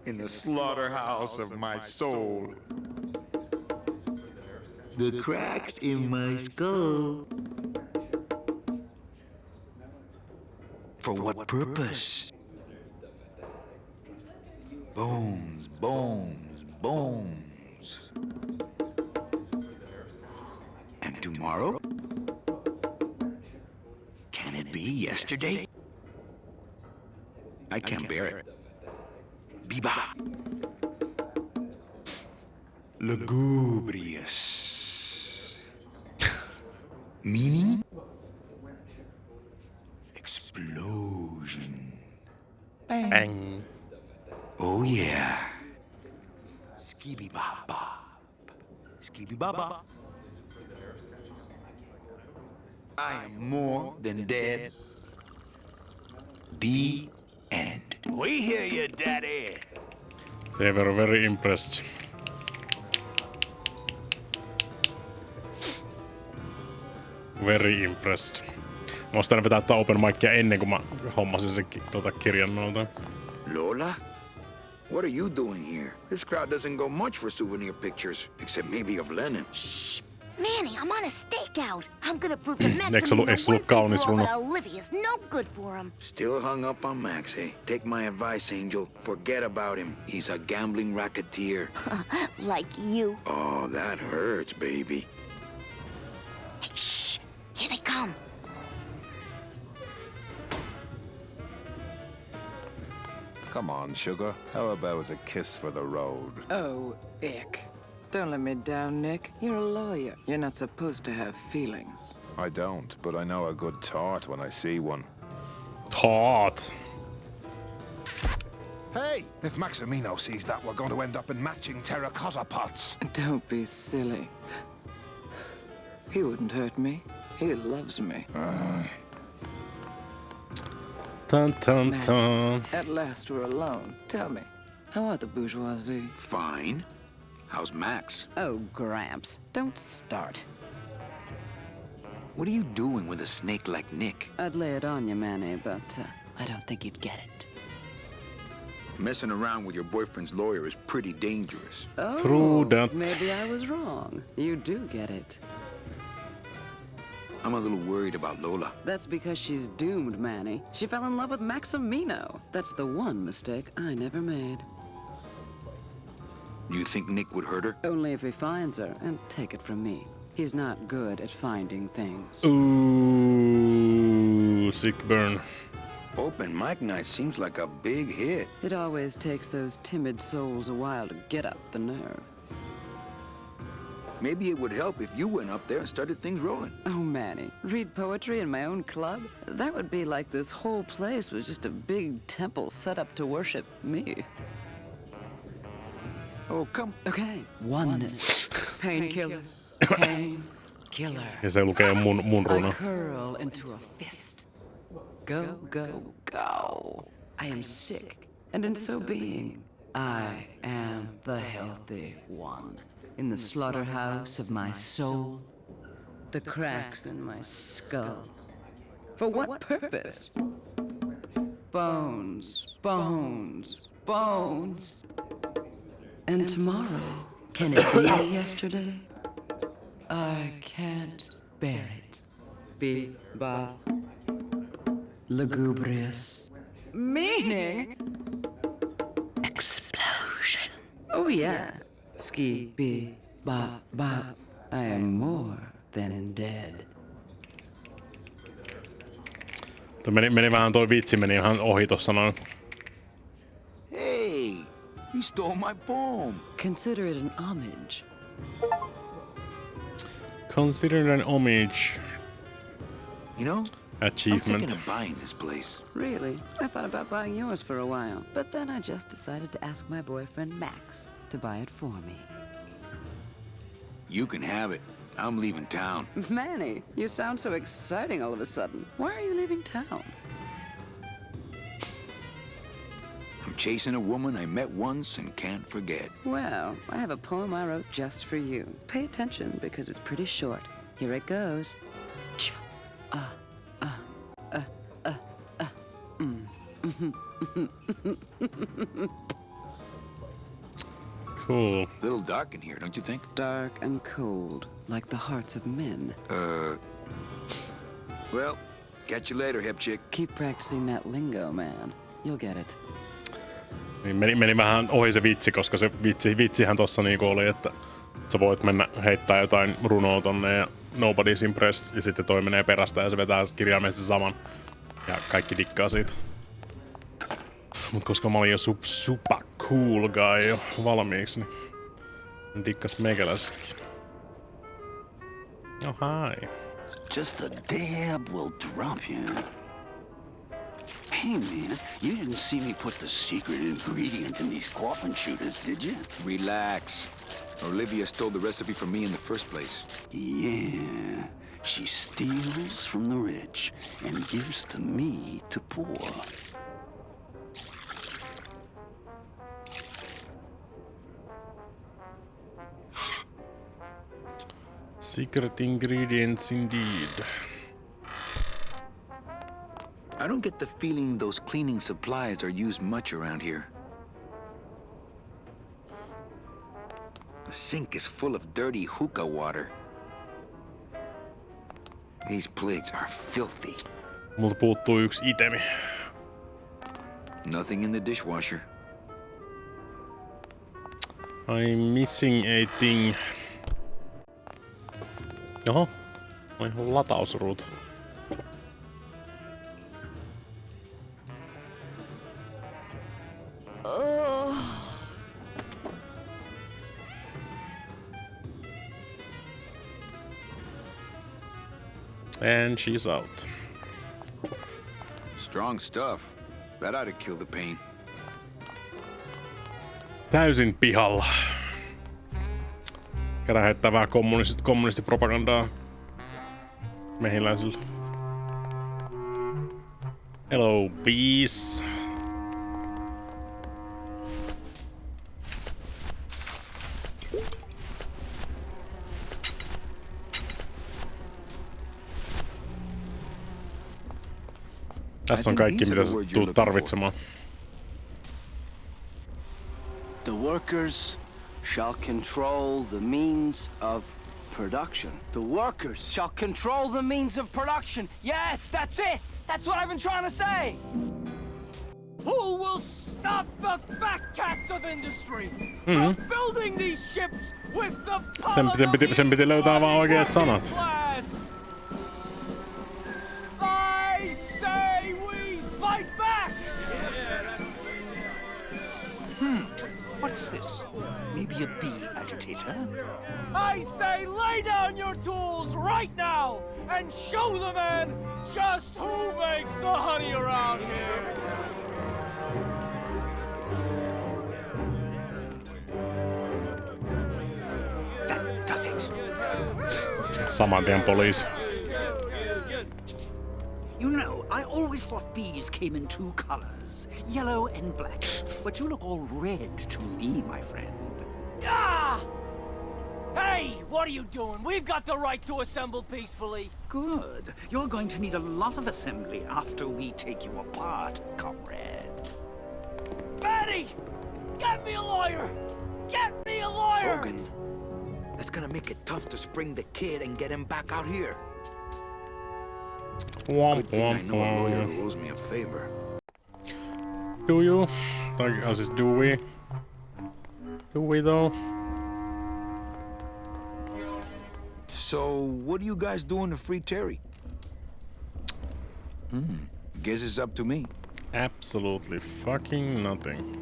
In the slaughterhouse of my soul. The cracks in my skull. For what purpose? Bones, bones, bones. And tomorrow? Can it be yesterday? I can't bear it. Viva! Lugubrious. Meaning? Oh yeah. Skibby-bop-bop. Skibby-bop-bop. I am more than dead. The end. We hear you, Daddy. They were very impressed. Very impressed. Mä oon sitten vetää open micia ennen kuin mä hommasin sen kirjan noilta. Lola? What are you doing here? This crowd doesn't go much for souvenir pictures, except maybe of Lennon. Shh! Manny, I'm on a stakeout. I'm gonna prove to Max Eikö se ollut kaunis runo? that Olivia's no good for him. Still hung up on Max, eh? Take my advice, Angel. Forget about him. He's a gambling racketeer. Like you. Oh, that hurts, baby. Hey, shh! Here they come. Come on, sugar. How about a kiss for the road? Oh, ick. Don't let me down, Nick. You're a lawyer. You're not supposed to have feelings. I don't, but I know a good tart when I see one. Tart. Hey! If Maximino sees that, we're going to end up in matching terracotta pots. Don't be silly. He wouldn't hurt me. He loves me. Dun, dun, Man, dun. at last we're alone. Tell me, how are the bourgeoisie? Fine. How's Max? Oh, Gramps, don't start. What are you doing with a snake like Nick? I'd lay it on you, Manny, but I don't think you'd get it. Messing around with your boyfriend's lawyer is pretty dangerous. Oh, True that. maybe I was wrong. You do get it. I'm a little worried about Lola. That's because she's doomed, Manny. She fell in love with Maximino. That's the one mistake I never made. You think Nick would hurt her? Only if he finds her, and take it from me. He's not good at finding things. Ooh, sick burn. Open mic night seems like a big hit. It always takes those timid souls a while to get up the nerve. Maybe it would help if you went up there and started things rolling. Oh, Manny, read poetry in my own club? That would be like this whole place was just a big temple set up to worship me. Oh, come. Okay, oneness. Painkiller. Painkiller. Ja se lukee mun runo. I curl into a fist. Go, go, go. I am sick, and in so being, I am the healthy one. In the slaughterhouse of my soul, the cracks in my skull. For what purpose? Bones, bones, bones. And tomorrow, can it be yesterday? I can't bear it. Be-ba. Lugubrious. Meaning? Explosion. Oh yeah. Ski-be-ba-ba. I am more than dead. Meni vähän toi vitsi meni ihan ohi tossa noin. Hey, you stole my poem. Consider it an homage. Consider an homage. You know, Achievement. I'm thinking of buying this place. Really? I thought about buying yours for a while, but then I just decided to ask my boyfriend Max to buy it for me. You can have it. I'm leaving town. Manny, you sound so exciting all of a sudden. Why are you leaving town? I'm chasing a woman I met once and can't forget. Well, I have a poem I wrote just for you. Pay attention because it's pretty short. Here it goes. Cool. Little dark in here, don't you think? Dark and cold, like the hearts of men. Well, catch you later, hip chick. Keep practicing that lingo, man. You'll get it. Niin meni vähän ohi se vitsi, koska se vitsihän tossa niinku oli, että sä voit mennä heittää jotain runoa tonne ja nobody's impressed, ja sitten toi menee perästä ja se vetää kirjaimellisesti saman. Ja kaikki dikkaa siitä. Mut koska mä olin jo super cool guy jo valmiiksi, niin dikkas meikäläisetkin. Oh hi. Just a dab will drop you. Hey, man, you didn't see me put the secret ingredient in these coffin shooters, did you? Relax. Olivia stole the recipe from me in the first place. Yeah. She steals from the rich and gives to me to poor. Secret ingredients indeed. I don't get the feeling those cleaning supplies are used much around here. The sink is full of dirty hookah water. These plates are filthy. Multa puuttuu yksi itemi. Nothing in the dishwasher. I'm missing a thing. Oho. On latausruut. And she's out. Strong stuff. That ought to kill the pain. Täysin pihalla. Käydään heittää vähän kommunistipropagandaa mehiläisille. Hello, bees. Tässä on kaikki, mitä sä tulet tarvitsemaan. The workers shall control the means of production. The workers shall control the means of production. Yes, that's it! That's what I've been trying to say! Who will stop the fat cats of industry from building these ships with the power Sen piti löytää vaan oikeat sanat. I say we fight back! What's this? Maybe a bee agitator? I say lay down your tools right now and show the men just who makes the honey around here! That does it. Saman tien poliisi. You know, I always thought bees came in two colors, yellow and black. But you look all red to me, my friend. Ah! Hey, what are you doing? We've got the right to assemble peacefully. Good. You're going to need a lot of assembly after we take you apart, comrade. Betty! Get me a lawyer! Get me a lawyer! Logan, that's gonna make it tough to spring the kid and get him back out here. Womp, Good thing I womp, know a lawyer womp. who owes me a favor. Do you? Do we? Do we though? So, what are you guys doing to free Terry? Guess it's up to me. Absolutely fucking nothing.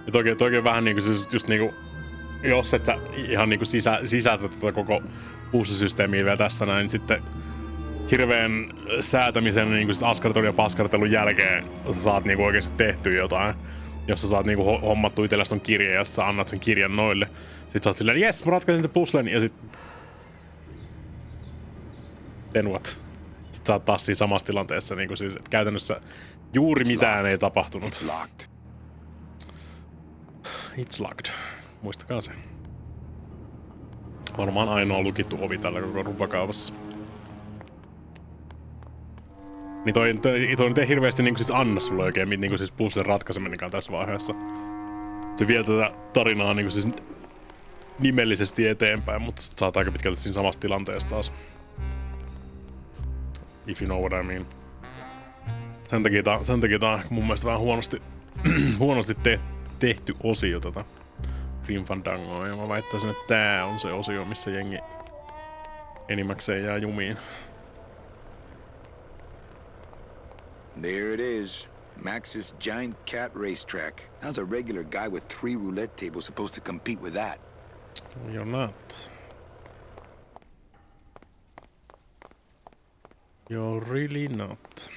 Ja toki vähän niinku just niinku, jos et sä ihan niinku sisältä tota koko pussisysteemiä vielä tässä näin, niin sitten hirveen säätämisen niinku siis askartelun ja paskartelun jälkeen sä saat niinku oikeesti tehtyä jotain. Jos sä saat niinku hommattu itsellesi ton kirjan ja sä annat sen kirjan noille. Sit sä oot silleen, jes, mä ratkaisin sen puzzlen ja sit... Then what? Sit sä oot taas siinä samassa tilanteessa niinku siis, että käytännössä juuri mitään ei tapahtunut. It's locked. It's locked. Muistakaa se. Varmaan ainoa lukittu ovi tällä koko rupakaavassa. Niin toi nyt ei hirveästi niinku siis anna sulle oikein niinku siis puzzlen ratkaiseminenkaan tässä vaiheessa. Se vie tätä tarinaa niinku siis nimellisesti eteenpäin, mutta sä oot aika pitkälti siinä samassa tilanteessa taas. If you know what I mean. Sen takia tää on mun mielestä vähän huonosti tehty osio tota Fandangoa, ja mä väittäisin, että tää on se osio, missä jengi enimmäkseen jää jumiin. There it is. Max's giant cat racetrack. How's a regular guy with 3 roulette tables supposed to compete with that? You're not. You're really not.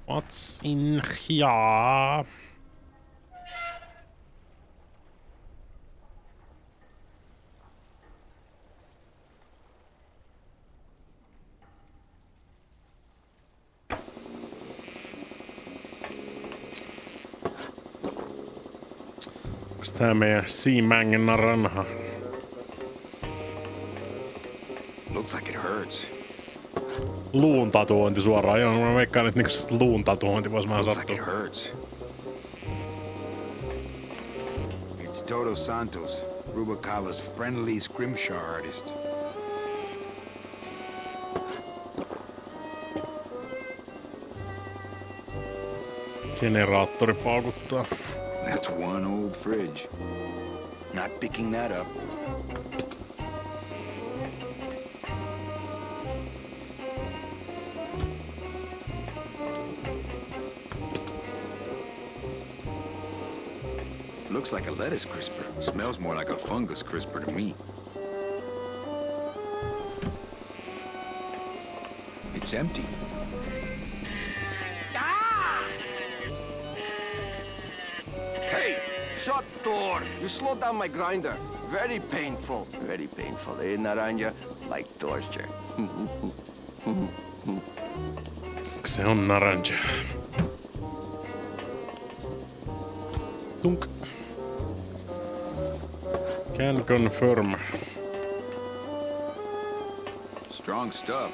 What's in here? Onks tää meidän Seamangin naranha? Looks like it hurts. Luun tatuointi suoraan. Joo, mä veikkaan, että niinku luun tatuointi vois vähän Looks like sattua. it hurts. It's Toto Santos, Rubalcava's friendly scrimshaw artist. Generaattori paukuttaa. That's one old fridge. Not picking that up. Looks like a lettuce crisper. Smells more like a fungus crisper to me. It's empty. Hey, shut door! You slowed down my grinder. Very painful. Very painful, eh, Naranja? Like torture. Se on naranja. Tunk. Can confirm. Strong stuff.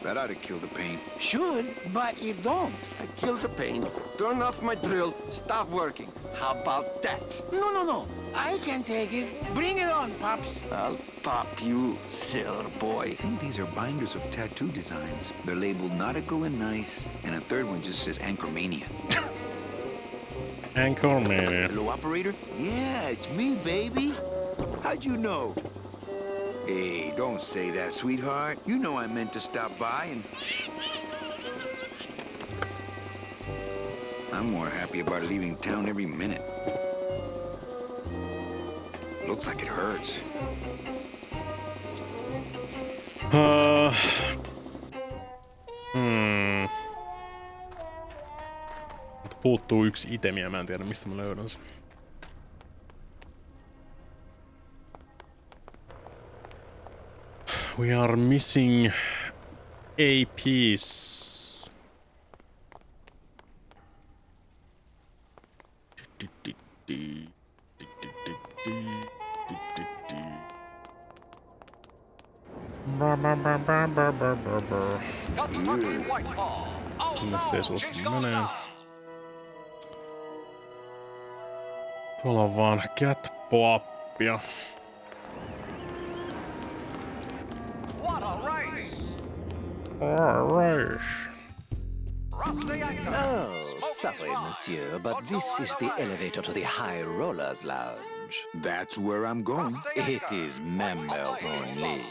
That ought to kill the pain. Should, but it don't. I killed the pain. Turn off my drill. Stop working. How about that? No. I can take it. Bring it on, Pops. I'll pop you, sailor boy. I think these are binders of tattoo designs. They're labeled Nautical and Nice, and a third one just says Anchormania. Anchormania. Hello, operator? Yeah, it's me, baby. How'd you know? Hey, don't say that, sweetheart. You know I meant to stop by and... I'm more happy about leaving town every minute. Looks like it hurts. Puuttuu yksi itemi ja mä en tiedä mistä mä löydän sen. We are missing a piece. Sinne se ei suostu menee. Tuolla on vaan cat-poappia. Oh, sorry, monsieur, but this is the elevator to the High Rollers Lounge. That's where I'm going. It is members only.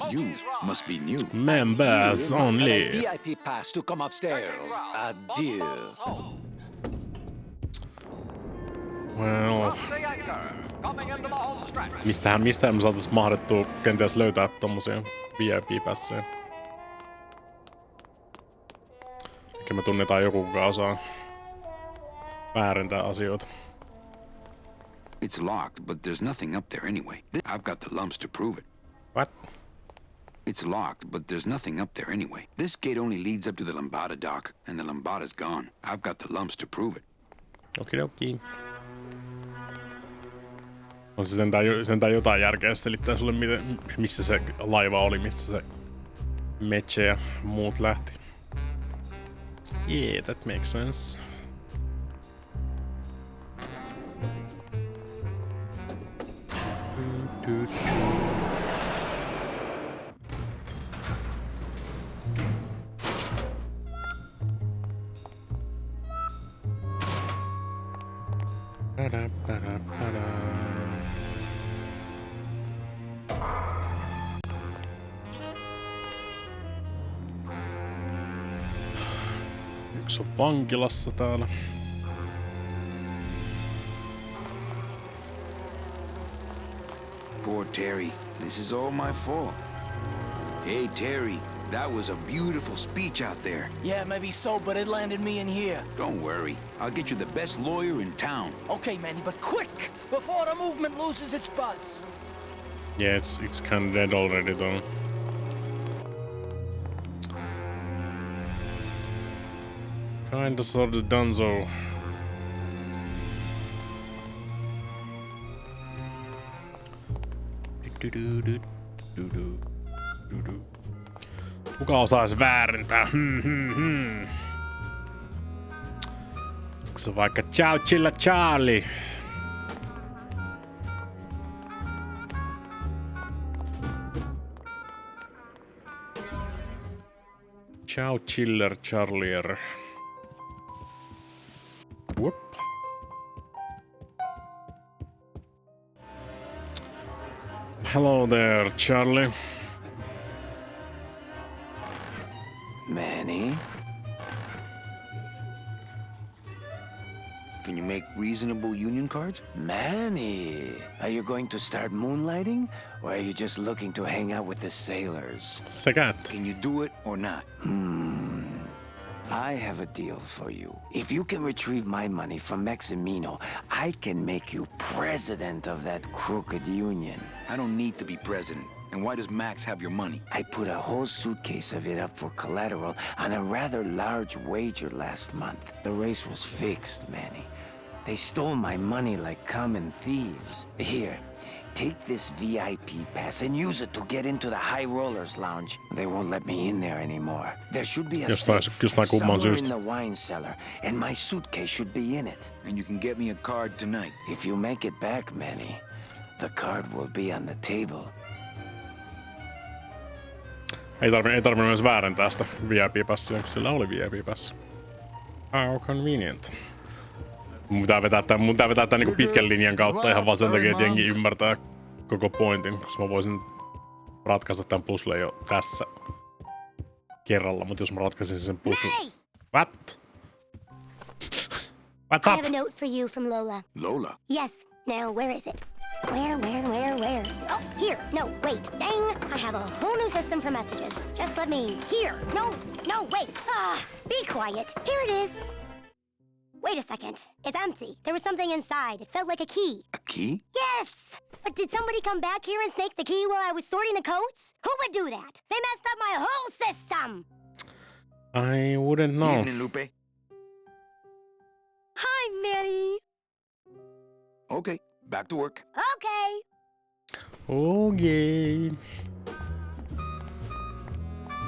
You must be new. Members You must have a only. VIP pass to come upstairs. Adieu. Well. Mistähän me saatais mahdettua kenties löytää tommosia VIP-pässejä? Ehkä me tunnetaan joku, kuka osaa väärentää asioita. It's locked, but there's nothing up there anyway. I've got the lumps to prove it. What? It's locked, but there's nothing up there anyway. This gate only leads up to the Lambada dock, and the Lambada's gone. I've got the lumps to prove it. Okidoki. On se sentään jotain järkeä selittää sulle, missä se laiva oli, mistä se Meche ja muut lähti. Yeah, that makes sense. Yksi on vankilassa täällä. Poor Terry. This is all my fault. Hey, Terry. That was a beautiful speech out there. Yeah, maybe so, but it landed me in here. Don't worry. I'll get you the best lawyer in town. Okay, Manny, but quick! Before the movement loses its buzz. Yeah, it's kind of dead already though. Kinda sorta donezo. Kuka osaisi väärentää? Olisiko se vaikka Ciao Chilla Charlie? Ciao Chiller Charlier. Whoop. Hello there, Charlie. Manny? Can you make reasonable union cards? Manny, are you going to start moonlighting? Or are you just looking to hang out with the sailors? Sekä. Can you do it or not? I have a deal for you. If you can retrieve my money from Maximino, I can make you president of that crooked union. I don't need to be president. And why does Max have your money? I put a whole suitcase of it up for collateral on a rather large wager last month. The race was fixed, Manny. They stole my money like common thieves. Here, take this VIP pass and use it to get into the High Rollers Lounge. They won't let me in there anymore. There should be a safe somewhere in the wine cellar, and my suitcase should be in it. And you can get me a card tonight. If you make it back, Manny, the card will be on the table. Ei tarvi myös väärentää sitä VIP-passia, kun sillä oli VIP-passi. How convenient. Mun pitää vetää tää niinku pitkän linjan kautta ihan vaan sen takia, että jengi ymmärtää koko pointin, koska mä voisin ratkaista tämän puzzlen jo tässä kerralla, mutta jos mä ratkaisin sen puzzlen... What? What's up? I have a note for you from Lola. Lola? Yes. Now, where is it? Where? Oh, here. No, wait. Dang! I have a whole new system for messages. Just let me... Here. No, wait. Be quiet. Here it is. Wait a second. It's empty. There was something inside. It felt like a key. A key? Yes! But did somebody come back here and snake the key while I was sorting the coats? Who would do that? They messed up my whole system! I wouldn't know. Evening, Lupe. Hi, Manny. Okay, back to work. Okay.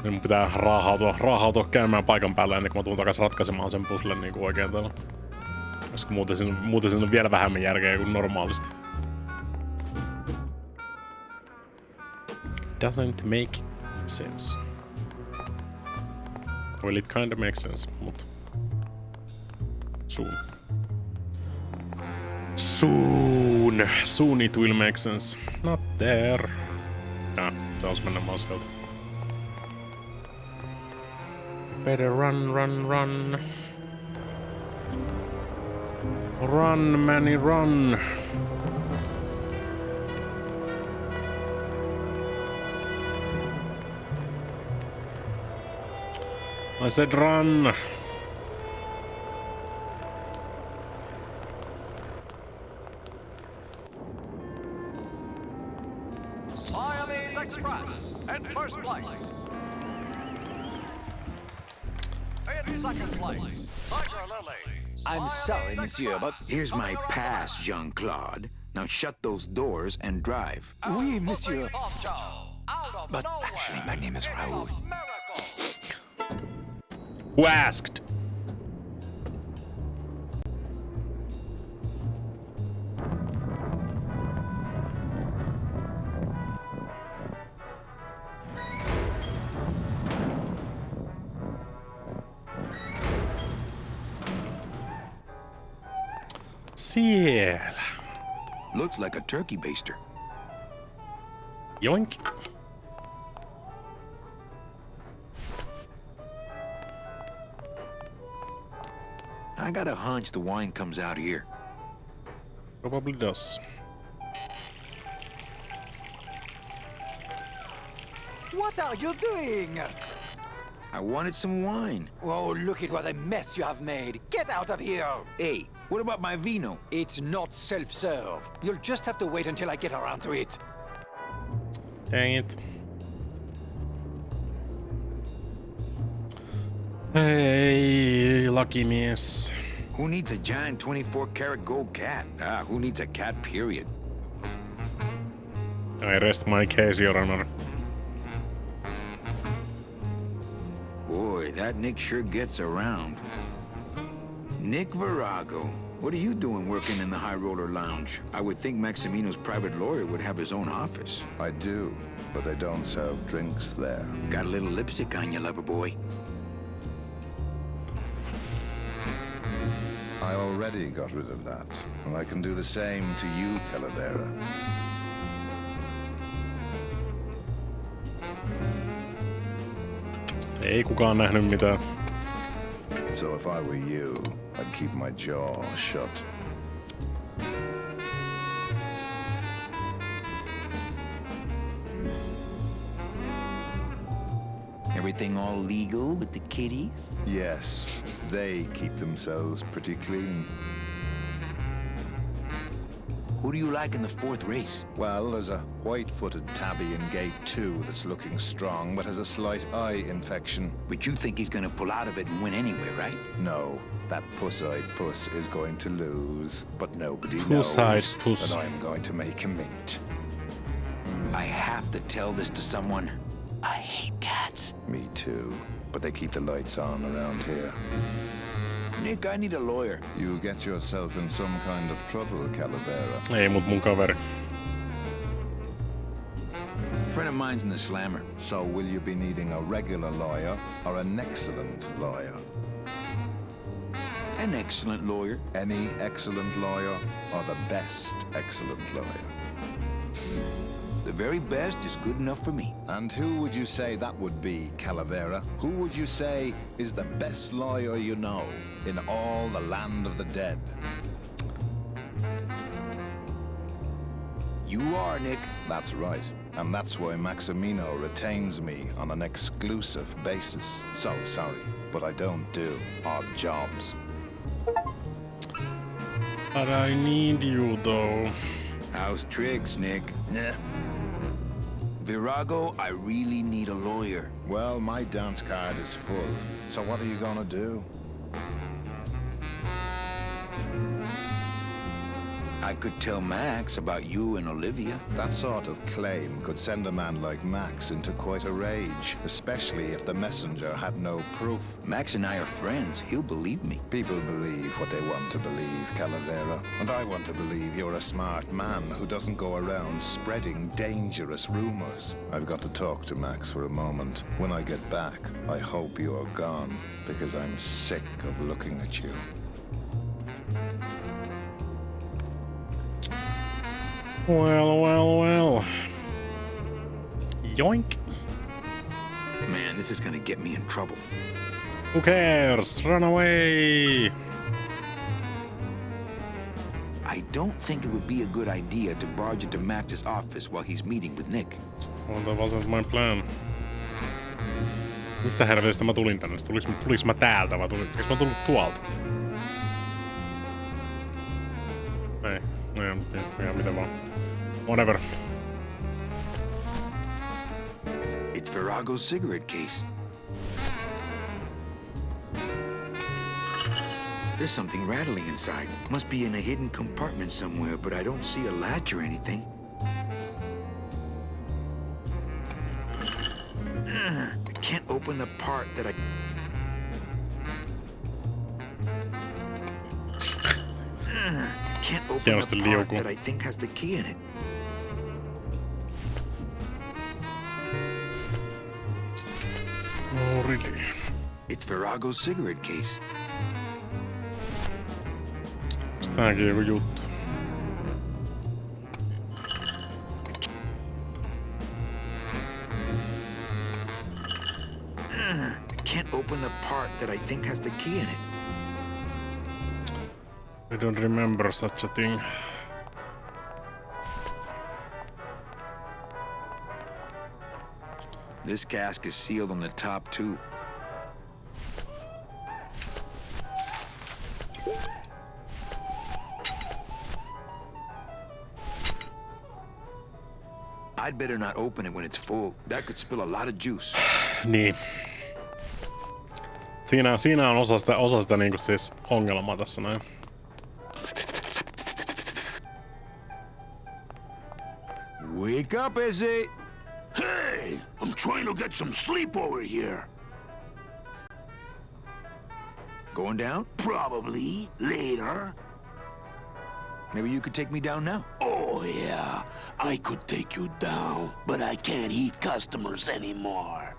Mun pitää raahautua käymään paikan päällä ennen kuin mä tuun takas ratkaisemaan sen puzzlen niinku oikein täällä. Koska muuten siinä on vielä vähemmän järkeä kuin normaalisti. Doesn't make sense. Well, it kinda makes sense, mut... Soon it will make sense. Not there. Se olisi mennä maskalta. Better run. Run, Manny, run. I said run. Siamese Express in first place. In second place, Tiger Lily. I'm sorry, monsieur, but here's my pass, Jean-Claude. Now shut those doors and drive. Oui, monsieur. But actually, my name is Raoul. Who asked? Siellä. Looks like a turkey baster. Yoink. I got a hunch the wine comes out here. Probably does. What are you doing? I wanted some wine. Oh, look at what a mess you have made. Get out of here. Hey, what about my vino? It's not self-serve. You'll just have to wait until I get around to it. Dang it. Hey, lucky mies. Who needs a giant 24-karat gold cat? Who needs a cat, period? I rest my case, Your Honor. Boy, that Nick sure gets around. Nick Virago. What are you doing working in the High Roller Lounge? I would think Maximino's private lawyer would have his own office. I do, but they don't serve drinks there. Got a little lipstick on you, lover boy. I already got rid of that, and I can do the same to you, Calavera. Ei kukaan nähnyt mitään. So if I were you, I'd keep my jaw shut. Everything all legal with the kitties? Yes, they keep themselves pretty clean. Who do you like in the fourth race? Well, there's a white-footed tabby in gate 2 that's looking strong, but has a slight eye infection. But you think he's gonna pull out of it and win anyway, right? No, that puss-eyed puss is going to lose, but nobody Puss-eyed knows puss. that I'm going to make him mint. I have to tell this to someone. I hate cats. Me too, but they keep the lights on around here. Nick, I need a lawyer. You get yourself in some kind of trouble, Calavera. Ei mut mun kaveri. Friend of mine's in the slammer. So will you be needing a regular lawyer or an excellent lawyer? An excellent lawyer. Any excellent lawyer or the best excellent lawyer? The very best is good enough for me. And who would you say that would be, Calavera? Who would you say is the best lawyer you know in all the land of the dead? You are, Nick. That's right. And that's why Maximino retains me on an exclusive basis. So sorry, but I don't do odd jobs. But I need you, though. How's tricks, Nick? Nah. Virago, I really need a lawyer. Well, my dance card is full. So what are you gonna do? I could tell Max about you and Olivia. That sort of claim could send a man like Max into quite a rage, especially if the messenger had no proof. Max and I are friends. He'll believe me. People believe what they want to believe, Calavera. And I want to believe you're a smart man who doesn't go around spreading dangerous rumors. I've got to talk to Max for a moment. When I get back, I hope you are gone, because I'm sick of looking at you. Well. Yoink. Man, this is gonna get me in trouble. Who cares? Run away! I don't think it would be a good idea to barge into Max's office while he's meeting with Nick. Well, that wasn't my plan. Mistä helvetistä mä tulin tänne? Tuliks mä täältä vai tuliks mä tullut tuolta? Ei, ihan mitä vaan. Whatever. It's Virago's cigarette case. There's something rattling inside. Must be in a hidden compartment somewhere, but I don't see a latch or anything. I can't open the part that I... can't open the part that I think has the key in it. Oh, really? It's Virago's cigarette case. Onks tääkin joku juttu? I can't open the part that I think has the key in it. I don't remember such a thing. This cask is sealed on the top too. I'd better not open it when it's full. That could spill a lot of juice. Niin. Siinä on osa sitä niinku siis ongelmaa tässä näin. Wake up, Izzy! Hey, I'm trying to get some sleep over here. Going down? Probably later. Maybe you could take me down now. Oh, yeah. I could take you down, but I can't heat customers anymore.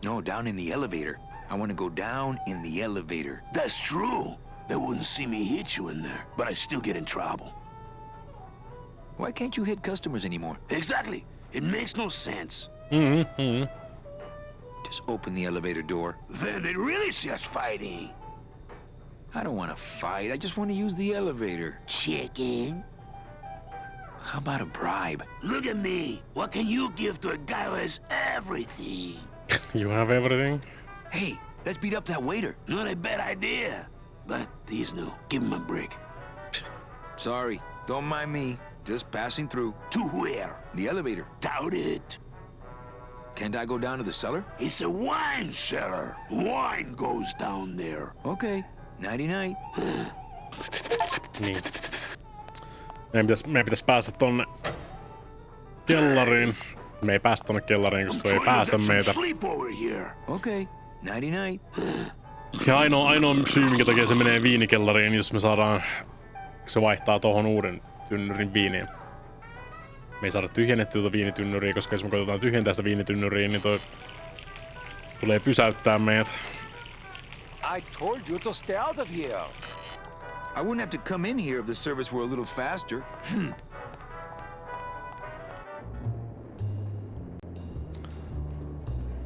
No, down in the elevator. I want to go down in the elevator. That's true. They wouldn't see me hit you in there, but I still get in trouble. Why can't you hit customers anymore? Exactly. It makes no sense. Just open the elevator door. Then they'd really see us fighting. I don't want to fight. I just want to use the elevator. Chicken. How about a bribe? Look at me. What can you give to a guy who has everything? You have everything? Hey, let's beat up that waiter. Not a bad idea. But he's new. Give him a break. Sorry. Don't mind me. Just passing through. To where? The elevator. Doubt it. Can't I go down to the cellar? It's a wine cellar. Wine goes down there. Okay. Nighty-night. Niin. Meidän pitäis päästä tonne kellariin. Me ei päästä tonne kellariin, koska ei päästä meitä. Okay. Nighty-night. Ja ainoa syy, minkä takia se menee viinikellariin, jos me saadaan... Se vaihtaa tohon uuden tynnyrin viiniin. Me ei saada tyhjennettyä tuota viinitynnyriä, koska jos me koitetaan tyhjentää sitä viinitynnyriä, niin toi tulee pysäyttää meidät. I told you to stay out of here. I wouldn't have to come in here if the service were a little faster.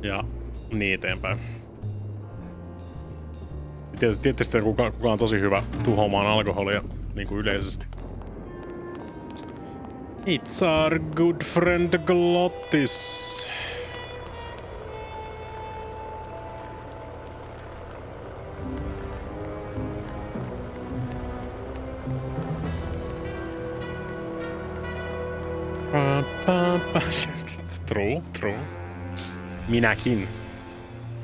Ja niin eteenpäin. Tietysti kuka on tosi hyvä tuhoamaan alkoholia, niin kuin yleisesti. It's our good friend Glottis. True.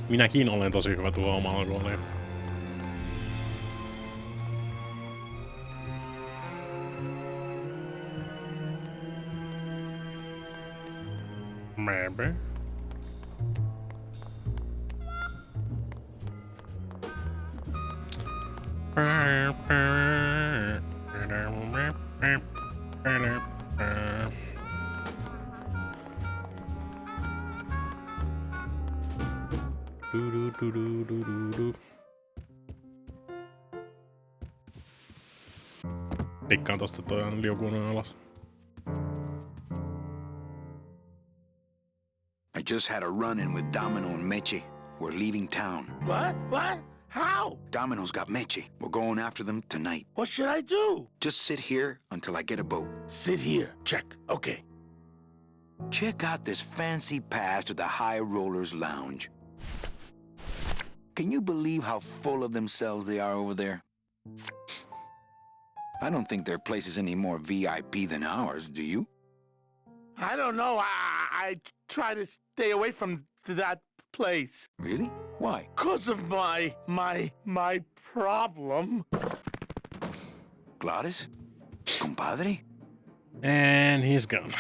Minäkin olen tosi hyvä tuomaan alkoholia. Maybe. Dikkaan tosta toi on liukunut alas. I just had a run-in with Domino and Meche. We're leaving town. What? How? Domino's got Meche. We're going after them tonight. What should I do? Just sit here until I get a boat. Sit here. Check. Okay. Check out this fancy pass to the High Rollers Lounge. Can you believe how full of themselves they are over there? I don't think their place is any more VIP than ours, do you? I don't know. I try to stay away from that place. Really? Why? 'Cause of my problem. Gladys? Compadre? And he's gone.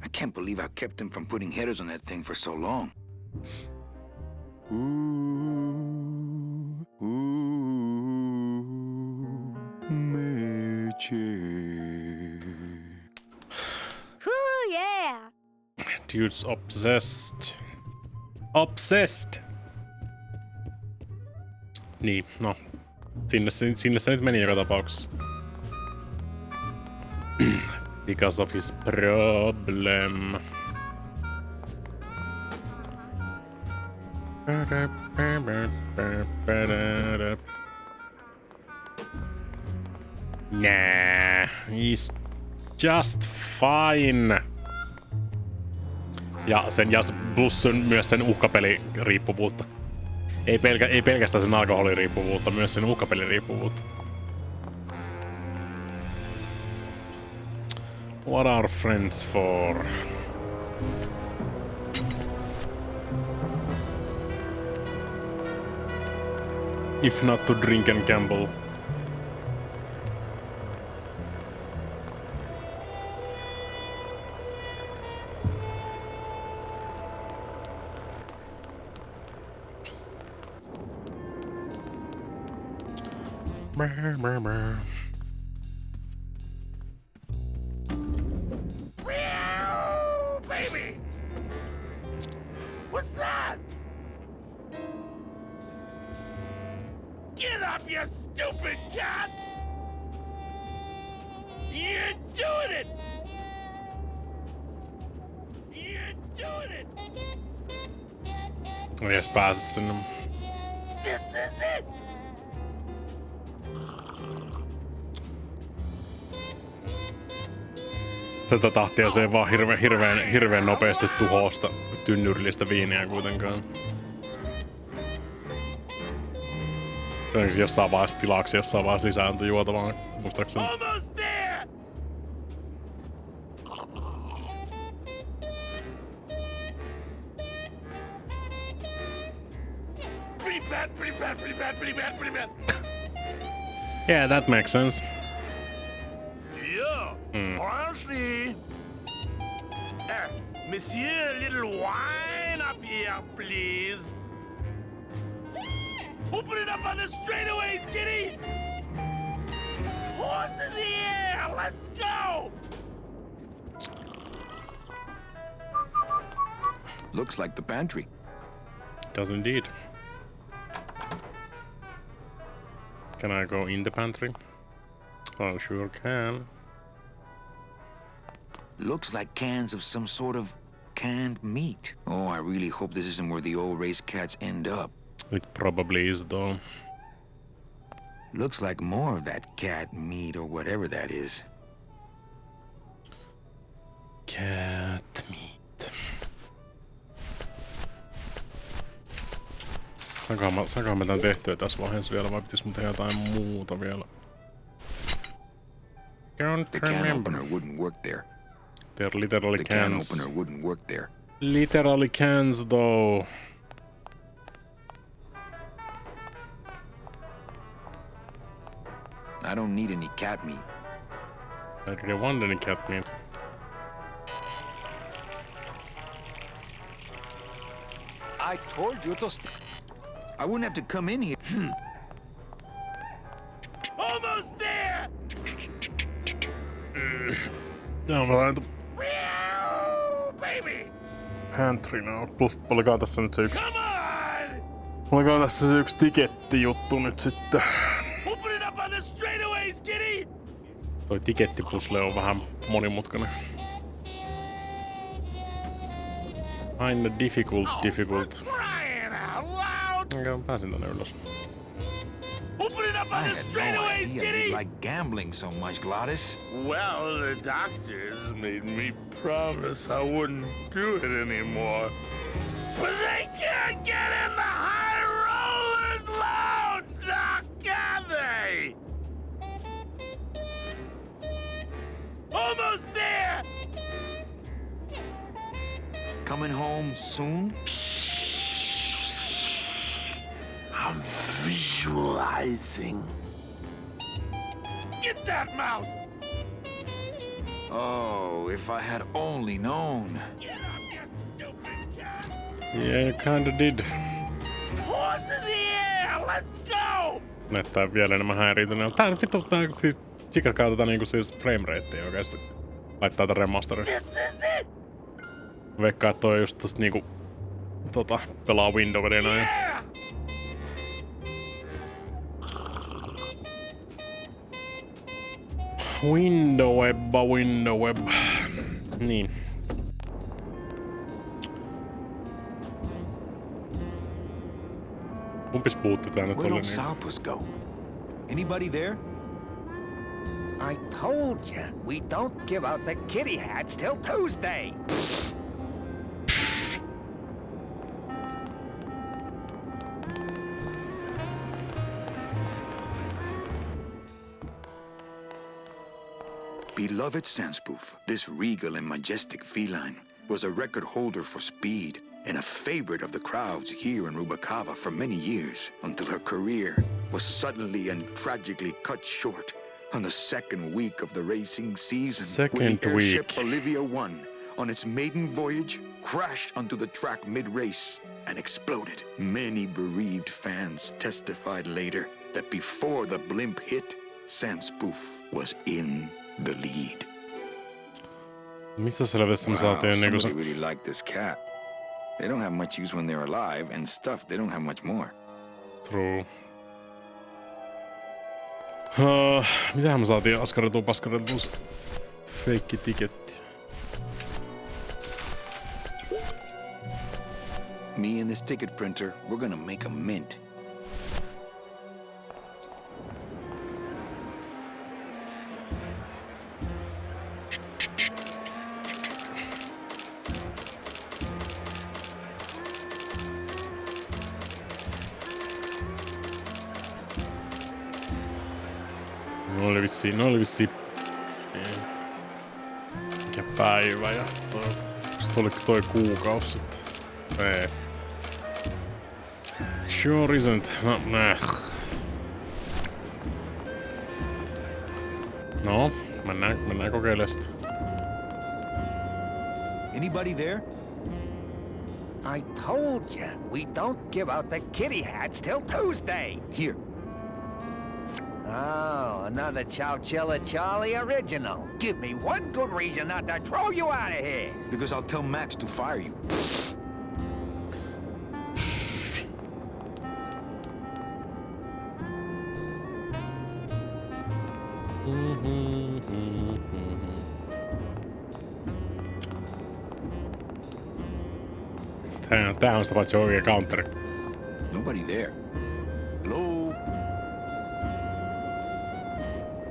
I can't believe I kept him from putting headers on that thing for so long. Whoo, yeah! Dude's obsessed. Niin, no. Sinne se nyt meni joka tapauksessa. Because of his problem. Nah, he's just fine. Ja plus myös sen uhkapeliriippuvuutta. Ei pelkästään sen alkoholiriippuvuutta, myös sen uhkapeliriippuvuutta. What are friends for? If not to drink and gamble. Brr, brr, brr. Meow, baby! What's that? Get up, you stupid cat! You're doing it! You're doing it! Ei edes pääse sinne. This is it! Tätä tahtia se ei vaan hirveän nopeasti tuhoa sitä tynnyrillistä viiniä kuitenkaan. Todennäköisesti jossain vaiheessa tilaksi, jossain vaiheessa lisääntyi juotavaa, muistaakseni. Pretty bad. Yeah, that makes sense. Yeah, Francie. Monsieur, a little wine up here, please. Open it up on the straightaways, kitty! Horse in the air, let's go! Looks like the pantry. Does indeed. Can I go in the pantry? Oh, sure can. Looks like cans of some sort of canned meat. Oh, I really hope this isn't where the old race cats end up. It probably is, though. Looks like more of that cat meat or whatever that is. Cat meat. Saankohan mä tän tehtyä tässä vaiheessa vielä, vai pitäis mun tehdä jotain muuta vielä? The can opener wouldn't work there. They're literally the cans. The can opener wouldn't work there. Literally cans, though. I don't need any cat meat. I didn't want any cat meat. I told you to I wouldn't have to come in here. Almost there! Joo, mä laitan Meow, baby! pantry now. Plus, olikaan tässä nyt se yksi... Olikaan tässä se yksi tikettijuttu nyt sitten. Open it up on the straightaways, kitty! Toi tikettipusle on vähän monimutkainen. Aina difficult. Enkä pääsin tänne ylös. Open it up on the straightaways, kitty! You like gambling so much, Gladys. Well, the doctors made me promise I wouldn't do it anymore. But they can't get in the high rollers lounge, now can they? Almost there! Coming home soon? I'm visualizing. Get that mouse! Oh, if I had only known. Get up, you stupid cat! Yeah, you kinda did. Horse in the air, let's go! Näyttää vielä enemmän häiriötöntä. Tää vittu, tää siis chikat käytetään niinku siis frame ratea oikeesti. Laittaa tän remasterin. This is it! Veikkaa, että toi just tosta niinku pelaa Windowsina ja... Window web. Niin. Kumpis puutti tää nyt oli Where'd niin? Salpus go? Anybody there? I told you, we don't give out the kitty hats till Tuesday. Beloved Sandspoof, this regal and majestic feline was a record holder for speed and a favorite of the crowds here in Rubacava for many years, until her career was suddenly and tragically cut short on the second week of the racing season, when the airship Olivia 1, on its maiden voyage, crashed onto the track mid-race and exploded. Many bereaved fans testified later that before the blimp hit, Sandspoof was in the lead. Missä selvästi me saatiin niinku se... Somebody really liked this cat. They don't have much use when they're alive, and stuff, they don't have much more. True. Mitähän me saatiin askareltua feikki tiketti? Me and this ticket printer, we're gonna make a mint. No oli vissiin mikä päivä ja sit oli toi kuukausi sitten. Ei. Sure isn't. No, no, mennään kokeilemaan sitä. Anybody there? I told you, we don't give out the kitty hats till Tuesday. Here. Oh, another Chowchilla Charlie original. Give me one good reason not to throw you out of here. Because I'll tell Max to fire you. Tää on sitä paitsi oikea counteri. Nobody there. Hello?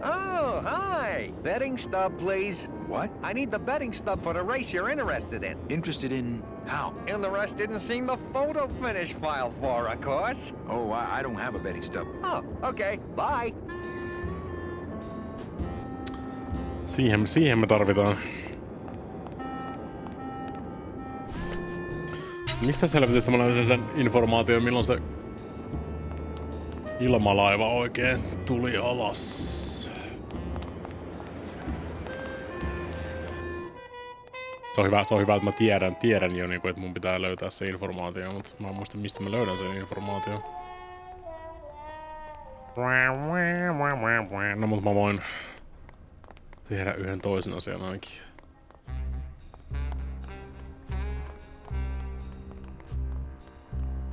Oh, hi! Betting stub, please. What? I need the betting stub for the race you're interested in. Interested in how? Interested in seeing the photo finish file for, of course. Oh, I don't have a betting stub. Oh, okay. Bye. Siihen me tarvitaan. Mistä selvitissä mä löysin sen informaation, milloin se ilmalaiva oikein tuli alas? Se on hyvä, että mä tiedän jo, että mun pitää löytää se informaatio, mutta mä en muista, mistä mä löydän sen informaation. No, mutta mä voin tehdä yhden toisen asian ainakin.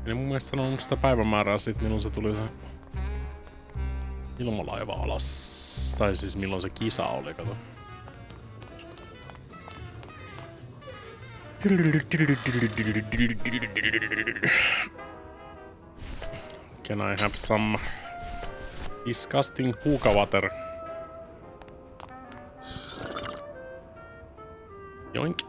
En mun mielestä sanonut sitä päivämäärää siitä, milloin se tuli se ilmalaiva alas. Tai siis milloin se kisa oli, kato. Can I have some disgusting hookah water? Joink.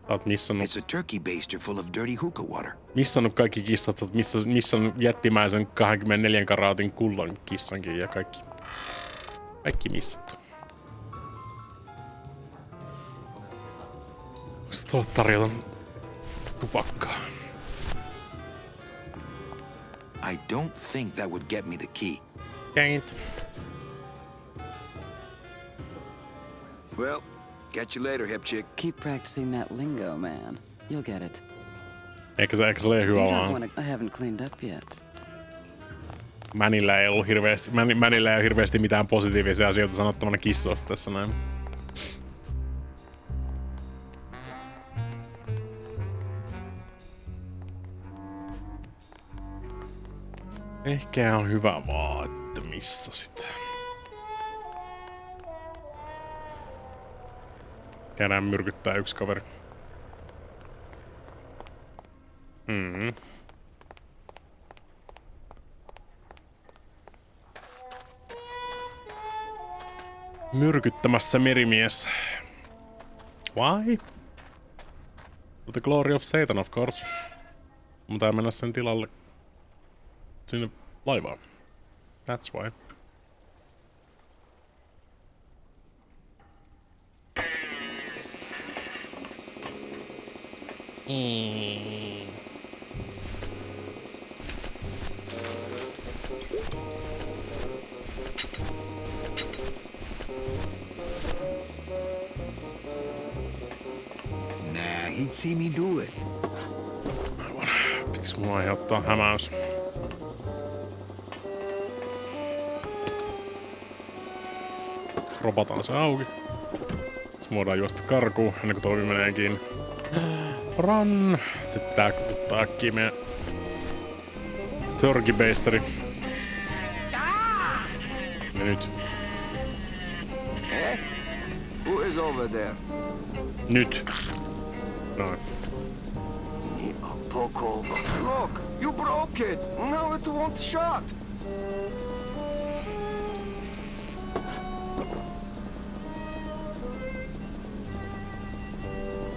Oot missannut. It's a turkey baster full of dirty hookah water. Missannut kaikki kissat, oot missannut jättimäisen 24 karaatin kullan kissankin ja kaikki missattu. Onks tuolla tarjota tupakkaa? I don't think that would get me the key. Dang it. Well, catch you later, hip chick. Keep practicing that lingo, man. You'll get it. Eikö se ole hyvä You don't vaan? wanna, I haven't cleaned up yet. Mänillä ei ollut hirveästi mitään positiivisia asioita sanottavana kissoista tässä näin. Ehkä on hyvä vaan, että missasit. Käydään myrkyttää yksi kaveri. Myrkyttämässä merimies. Why? The Glory of Satan, of course. Mun tää mennä sen tilalle sinne laivaan. That's why. Nah, he'd see me do it. Pitäis mun aiheuttaa hämäys. Ropataan se auki. Sitten voidaan juosta karkuun ennen kuin tovi menee kiinni. Run! Sitten pitää ottaa äkkiä meidän turkeybasteri. Ja nyt. Eh? Who is over there? Nyt. Noin. Poco. Look, you broke it. Now it won't shut.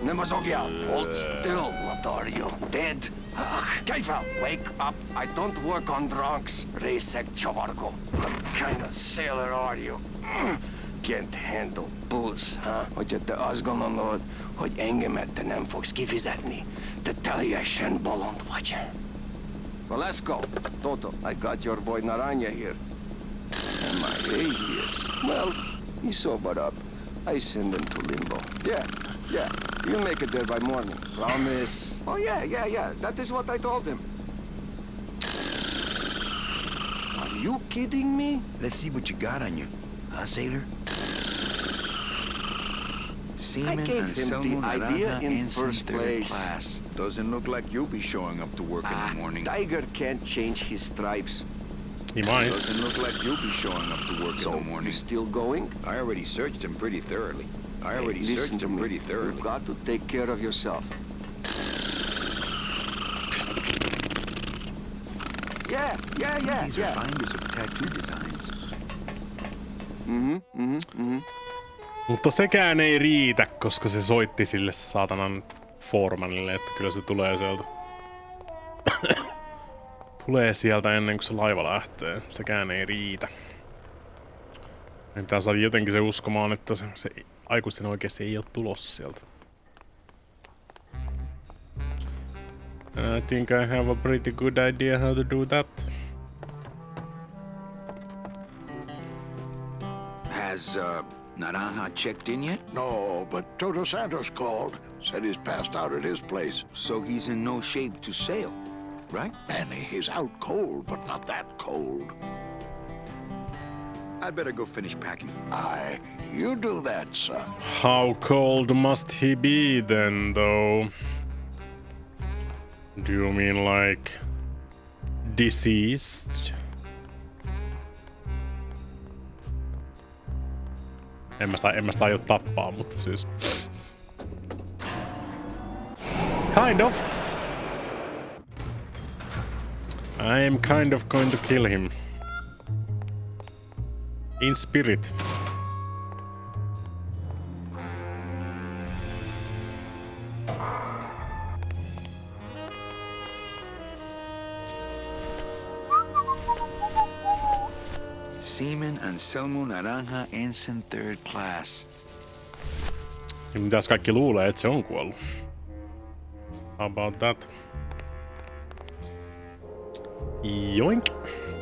Nemazogia, hold still. What are you, dead? Keifa, wake up. I don't work on drunks. Reisek Chovargo. What kind of sailor are you? Can't handle booze, huh? Hogy te azt gondolod, hogy engemet te nem fogsz kifizetni? Te teljesen bolond vagy. Well, let's go. Toto, I got your boy Naranja here. MIA here. Well, he sobered up. I send him to Limbo. Yeah. You'll make it there by morning. Promise. Oh, yeah. That is what I told him. Are you kidding me? Let's see what you got on you, huh, sailor? Seaman I gave and him Selmo the idea Naranja in ensign first third place. class. Doesn't look like you'll be showing up to work in the morning. Tiger can't change his stripes. He might. Doesn't look like you'll be showing up to work in the morning. You still going? I already searched him pretty thoroughly. Listen to me. You've got to take care of yourself. Yeah. These are binders of tattoo designs. Mutta sekään ei riitä, koska se soitti sille saatanan foremanille, että kyllä se tulee sieltä. Tulee sieltä ennen kuin se laiva lähtee. Sekään ei riitä. Meidän pitää saada jotenkin se uskomaan, että se aikuisten oikeasti ei ole tulossa sieltä. I think I have a pretty good idea how to do that. Has, Naranja checked in yet? No, but Toto Santos called. Said he's passed out at his place. So he's in no shape to sail, right? Manny, he's out cold, but not that cold. I'd better go finish packing. Aye, you do that, son. How cold must he be then, though? Do you mean like deceased? En mä sitä aio tappaa, mutta siis. Kind of. I am kind of going to kill him. In spirit. Seaman Anselmo Naranja, ensign third class. Ja mitäs kaikki luulee, että se on kuollut? How about that? Yoink!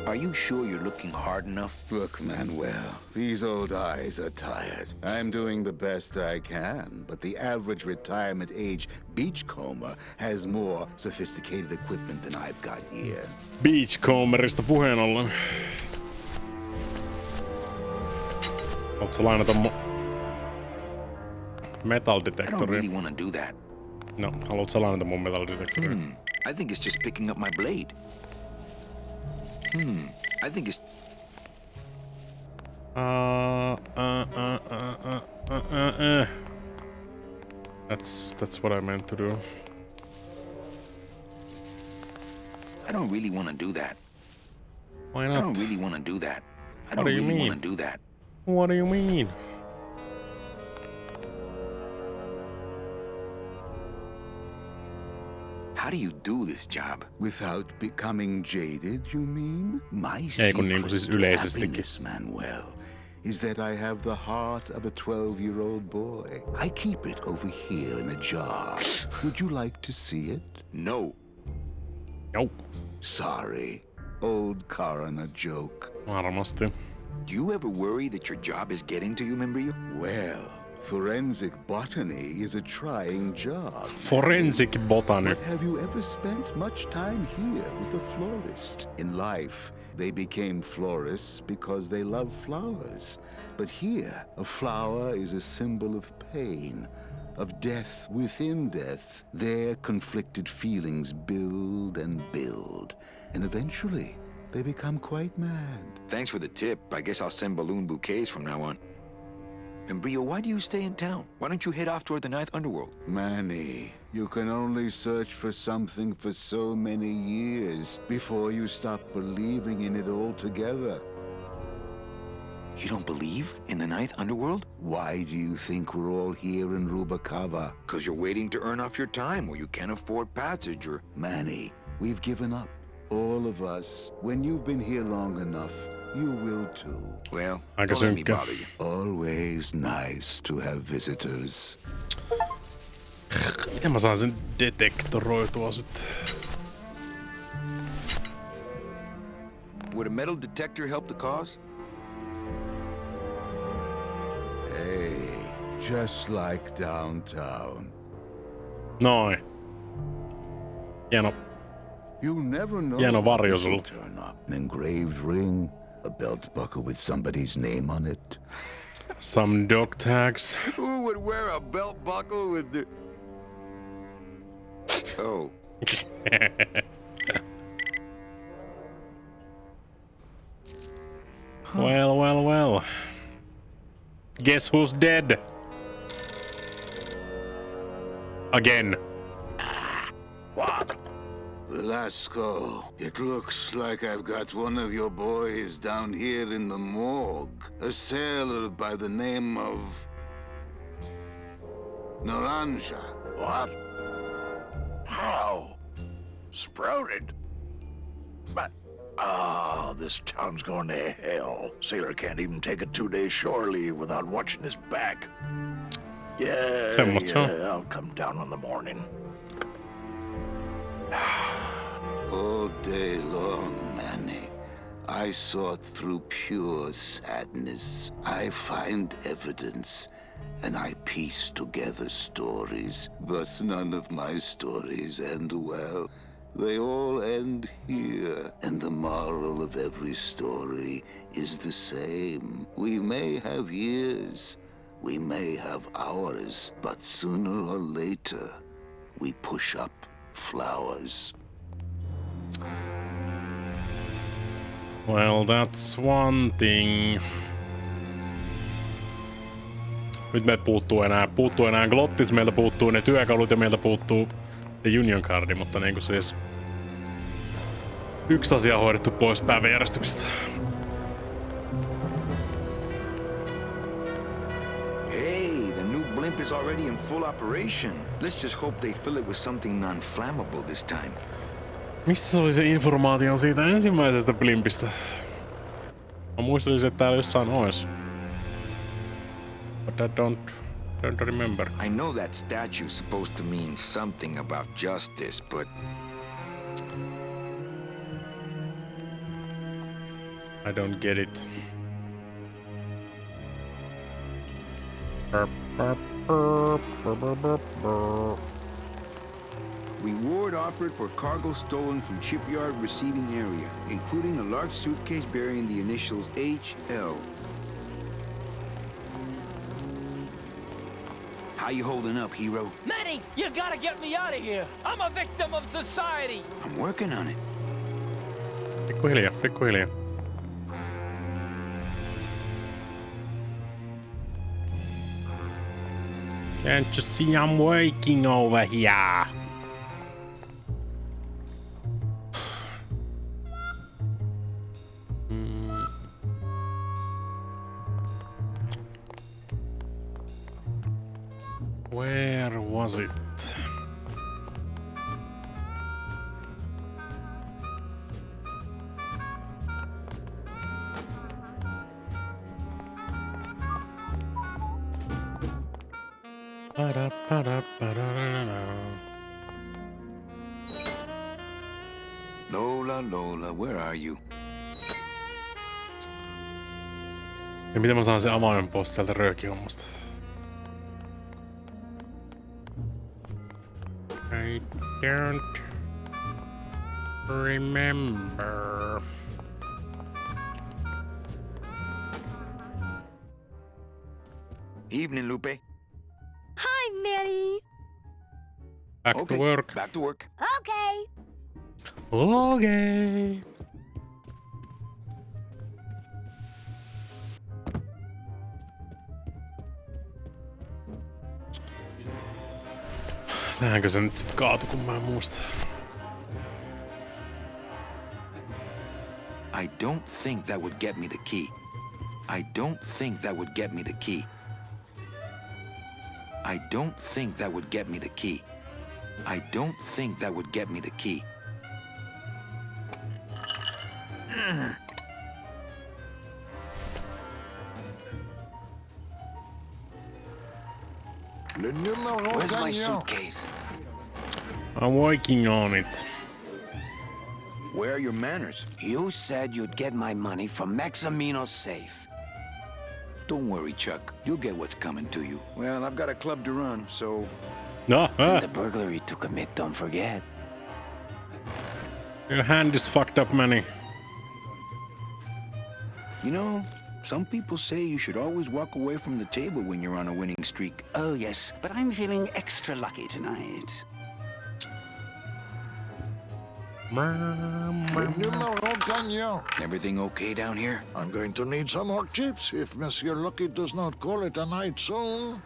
Are you sure you're looking hard enough? Look, Manuel, these old eyes are tired. I'm doing the best I can, but the average retirement age beachcomber has more sophisticated equipment than I've got here. Beachcomberista puheen ollen. Haluatko sä lainata metal detectoria? I don't really want to do that. No, haluatko sä lainata mun metal detectoria? I think it's just picking up my blade. I think it's... That's what I meant to do. I don't really want to do that. Why not? I don't really want to do that. I What don't do you really mean? want to do that. What do you mean? How do you do this job? Without becoming jaded, you mean? My Ei kun niinku siis secret to yleisestikin. happiness, Manuel, is that I have the heart of a 12-year-old boy. I keep it over here in a jar. Would you like to see it? No. Nope. Sorry. Old coroner joke. Varmasti. Do you ever worry that your job is getting to you, Membrillo? Well, forensic botany is a trying job. Forensic botany. But have you ever spent much time here with a florist? In life, they became florists because they love flowers. But here, a flower is a symbol of pain, of death within death. Their conflicted feelings build and build, and eventually, they become quite mad. Thanks for the tip. I guess I'll send balloon bouquets from now on. Membrillo, why do you stay in town? Why don't you head off toward the Ninth Underworld? Manny, you can only search for something for so many years before you stop believing in it altogether. You don't believe in the Ninth Underworld? Why do you think we're all here in Rubacava? Because you're waiting to earn off your time or you can't afford passage or... Manny, we've given up. All of us. When you've been here long enough, you will too. Well, Aika don't let me synkkä. bother you. Always nice to have visitors. Miten mä saan sen detektoroitua sit? Would a metal detector help the cause? Hey, just like downtown. Noin. Hieno. You never know. Hieno varjo sulla. Turn up. An engraved ring, a belt buckle with somebody's name on it. Some dog tags. Who would wear a belt buckle with the... Oh. Well, well, well. Guess who's dead? Again. What? Velasco, it looks like I've got one of your boys down here in the morgue. A sailor by the name of... Naranja. What? How? Sprouted? But... Oh, this town's going to hell. Sailor can't even take a 2-day shore leave without watching his back. Yeah, I'll come down in the morning. All day long, Manny, I sought through pure sadness. I find evidence, and I piece together stories. But none of my stories end well. They all end here, and the moral of every story is the same. We may have years, we may have hours, but sooner or later, we push up flowers. Well, that's one thing. Nyt meiltä puuttuu enää glottis, meiltä puuttuu ne työkalut ja meiltä puuttuu the Union Cardi, mutta niinku siis yksi asia hoidettu pois päiväjärjestyksestä. Hey, the new blimp is already in full operation. Let's just hope they fill it with something non-flammable this time. Mistä se oli se informaatio siitä ensimmäisestä blimpistä? Mä muistelin, että täällä jossain ois. But I don't remember. I know that statue's supposed to mean something about justice, but... I don't get it. Reward offered for cargo stolen from shipyard receiving area, including a large suitcase bearing the initials HL. How you holding up, hero? Manny, you gotta get me out of here. I'm a victim of society. I'm working on it. Pikkuhiljaa, pikkuhiljaa. Can't you see I'm working over here? Where was it? Lola, Lola, where are you? Ja miten mä saan sen avaimen pois sieltä röökihommasta? I don't remember. Evening, Lupe. Hi, Manny. Back to work. Back to work. Okay. Okay. Tähänkö se nyt sit kaatu, kun mä en muista? I don't think that would get me the key. I don't think that would get me the key. I don't think that would get me the key. I don't think that would get me the key. Where's my suitcase? I'm working on it. Where are your manners? You said you'd get my money from Maximino's safe. Don't worry, Chuck. You'll get what's coming to you. Well, I've got a club to run, so... No, And the burglary to commit, don't forget. Your hand is fucked up, Manny. You know, some people say you should always walk away from the table when you're on a winning streak. Oh, yes, but I'm feeling extra lucky tonight. Everything okay down here? I'm going to need some more chips if Monsieur Lucky does not call it a night soon.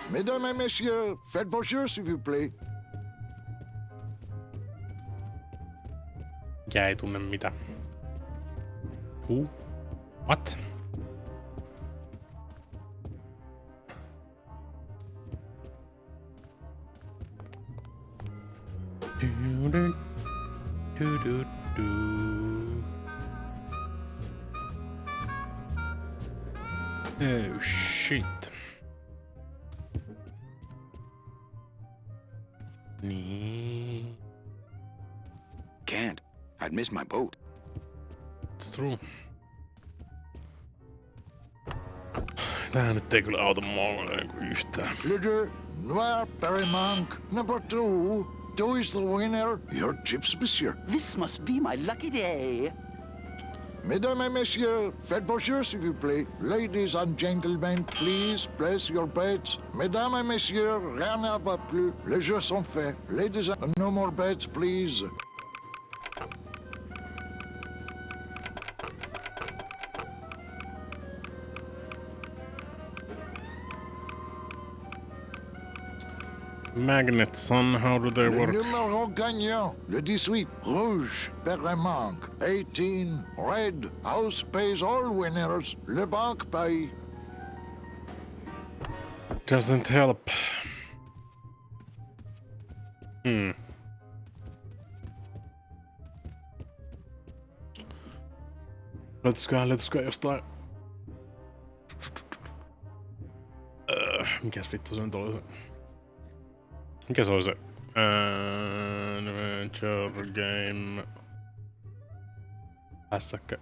Mesdames et messieurs, faites vos jeux s'il vous plaît. Mikä ei tunne mitä. What? Oh shit. Niin. Can't. I'd miss my boat. It's true. Tää nyt ei kyllä auta mua yhtään. Leader, Noir Perrimanque, number 2. 2 is the winner. Your chips, monsieur. This must be my lucky day. Mesdames et messieurs, faites vos jeux s'il vous plaît. Ladies and gentlemen, please place your bets. Mesdames et messieurs, rien ne va plus. Les jeux sont faits. Ladies and no more bets, please. Magnets on, how do they work? Le numéro gagnant, le 18, rouge, Perrimanque. 18, red, house pays all winners. Le banque paye. Doesn't help. Löytyisikö jostain... Mikäs vittu se nyt oli se? Mikä se oli se? Adventure game... Hässäkkä.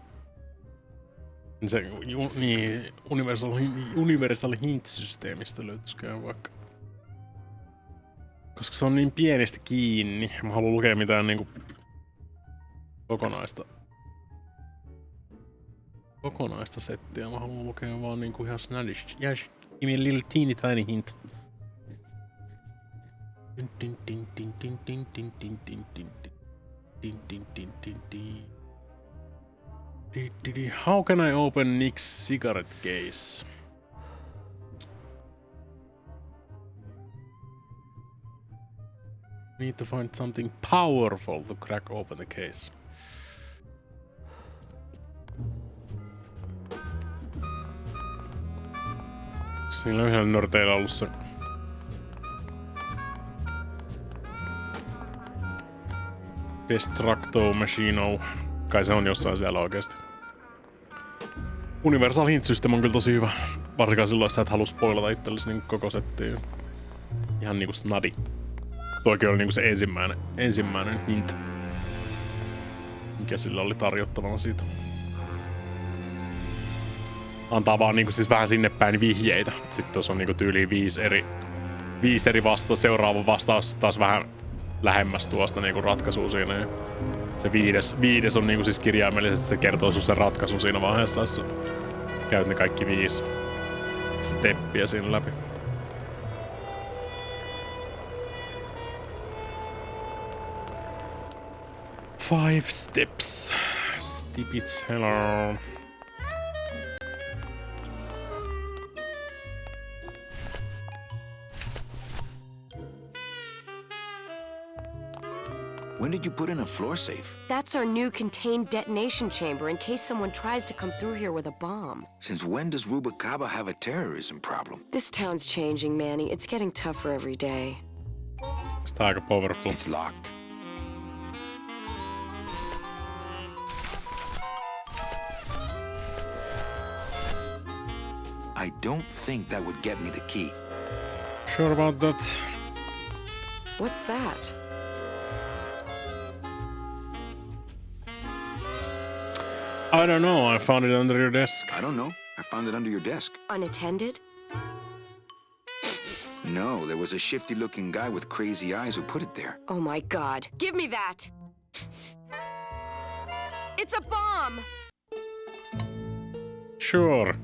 Se, niin, Universal Hint-systeemistä löytyisikö vaikka. Koska se on niin pienestä kiinni, mä haluan lukea mitään niinku... Kokonaista settiä, mä haluan lukea vaan niinku ihan snadish. Yes, give me a little teeny tiny hint. How can I open Nick's cigarette case? Need to find something powerful to crack open the case. Siinä on yhdellä nörteillä ollut se Destructo Machino. Kai se on jossain siellä oikeesti. Universal Hint System on kyllä tosi hyvä. varsinkaan silloin, jos sä et halua spoilata itsellesi niin koko settiä. Ihan niinku snadi. Toikin oli niinku se ensimmäinen hint, mikä sillä oli tarjottavana siitä. Antaa vaan niinku siis vähän sinne päin vihjeitä. Sitten tuossa on niinku tyyliin 5 eri vastausta. Seuraava vastaus taas vähän lähemmäs tuosta niinku ratkaisua siinä. Ja se viides on niinku siis kirjaimellisesti, se kertoo sun sen ratkaisun siinä vaiheessa, jos käyt ne kaikki 5 steppiä siinä läpi. Five steps. Stipits, hello. When did you put in a floor safe? That's our new contained detonation chamber in case someone tries to come through here with a bomb. Since when does Rubacaba have a terrorism problem? This town's changing, Manny. It's getting tougher every day. It's aika powerful. It's locked. I don't think that would get me the key. Sure about that? What's that? I don't know. I found it under your desk. I don't know. I found it under your desk. Unattended? No, there was a shifty-looking guy with crazy eyes who put it there. Oh my God. Give me that! It's a bomb! Sure.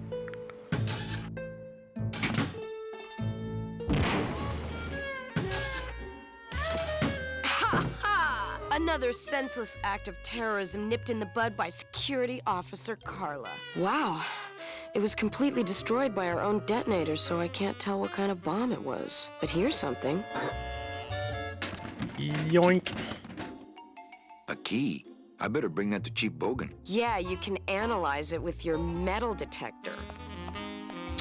Ha ha! Another senseless act of terrorism nipped in the bud by Security Officer Carla. Wow. It was completely destroyed by our own detonator, so I can't tell what kind of bomb it was. But here's something. Yoink. A key? I better bring that to Chief Bogan. Yeah, you can analyze it with your metal detector.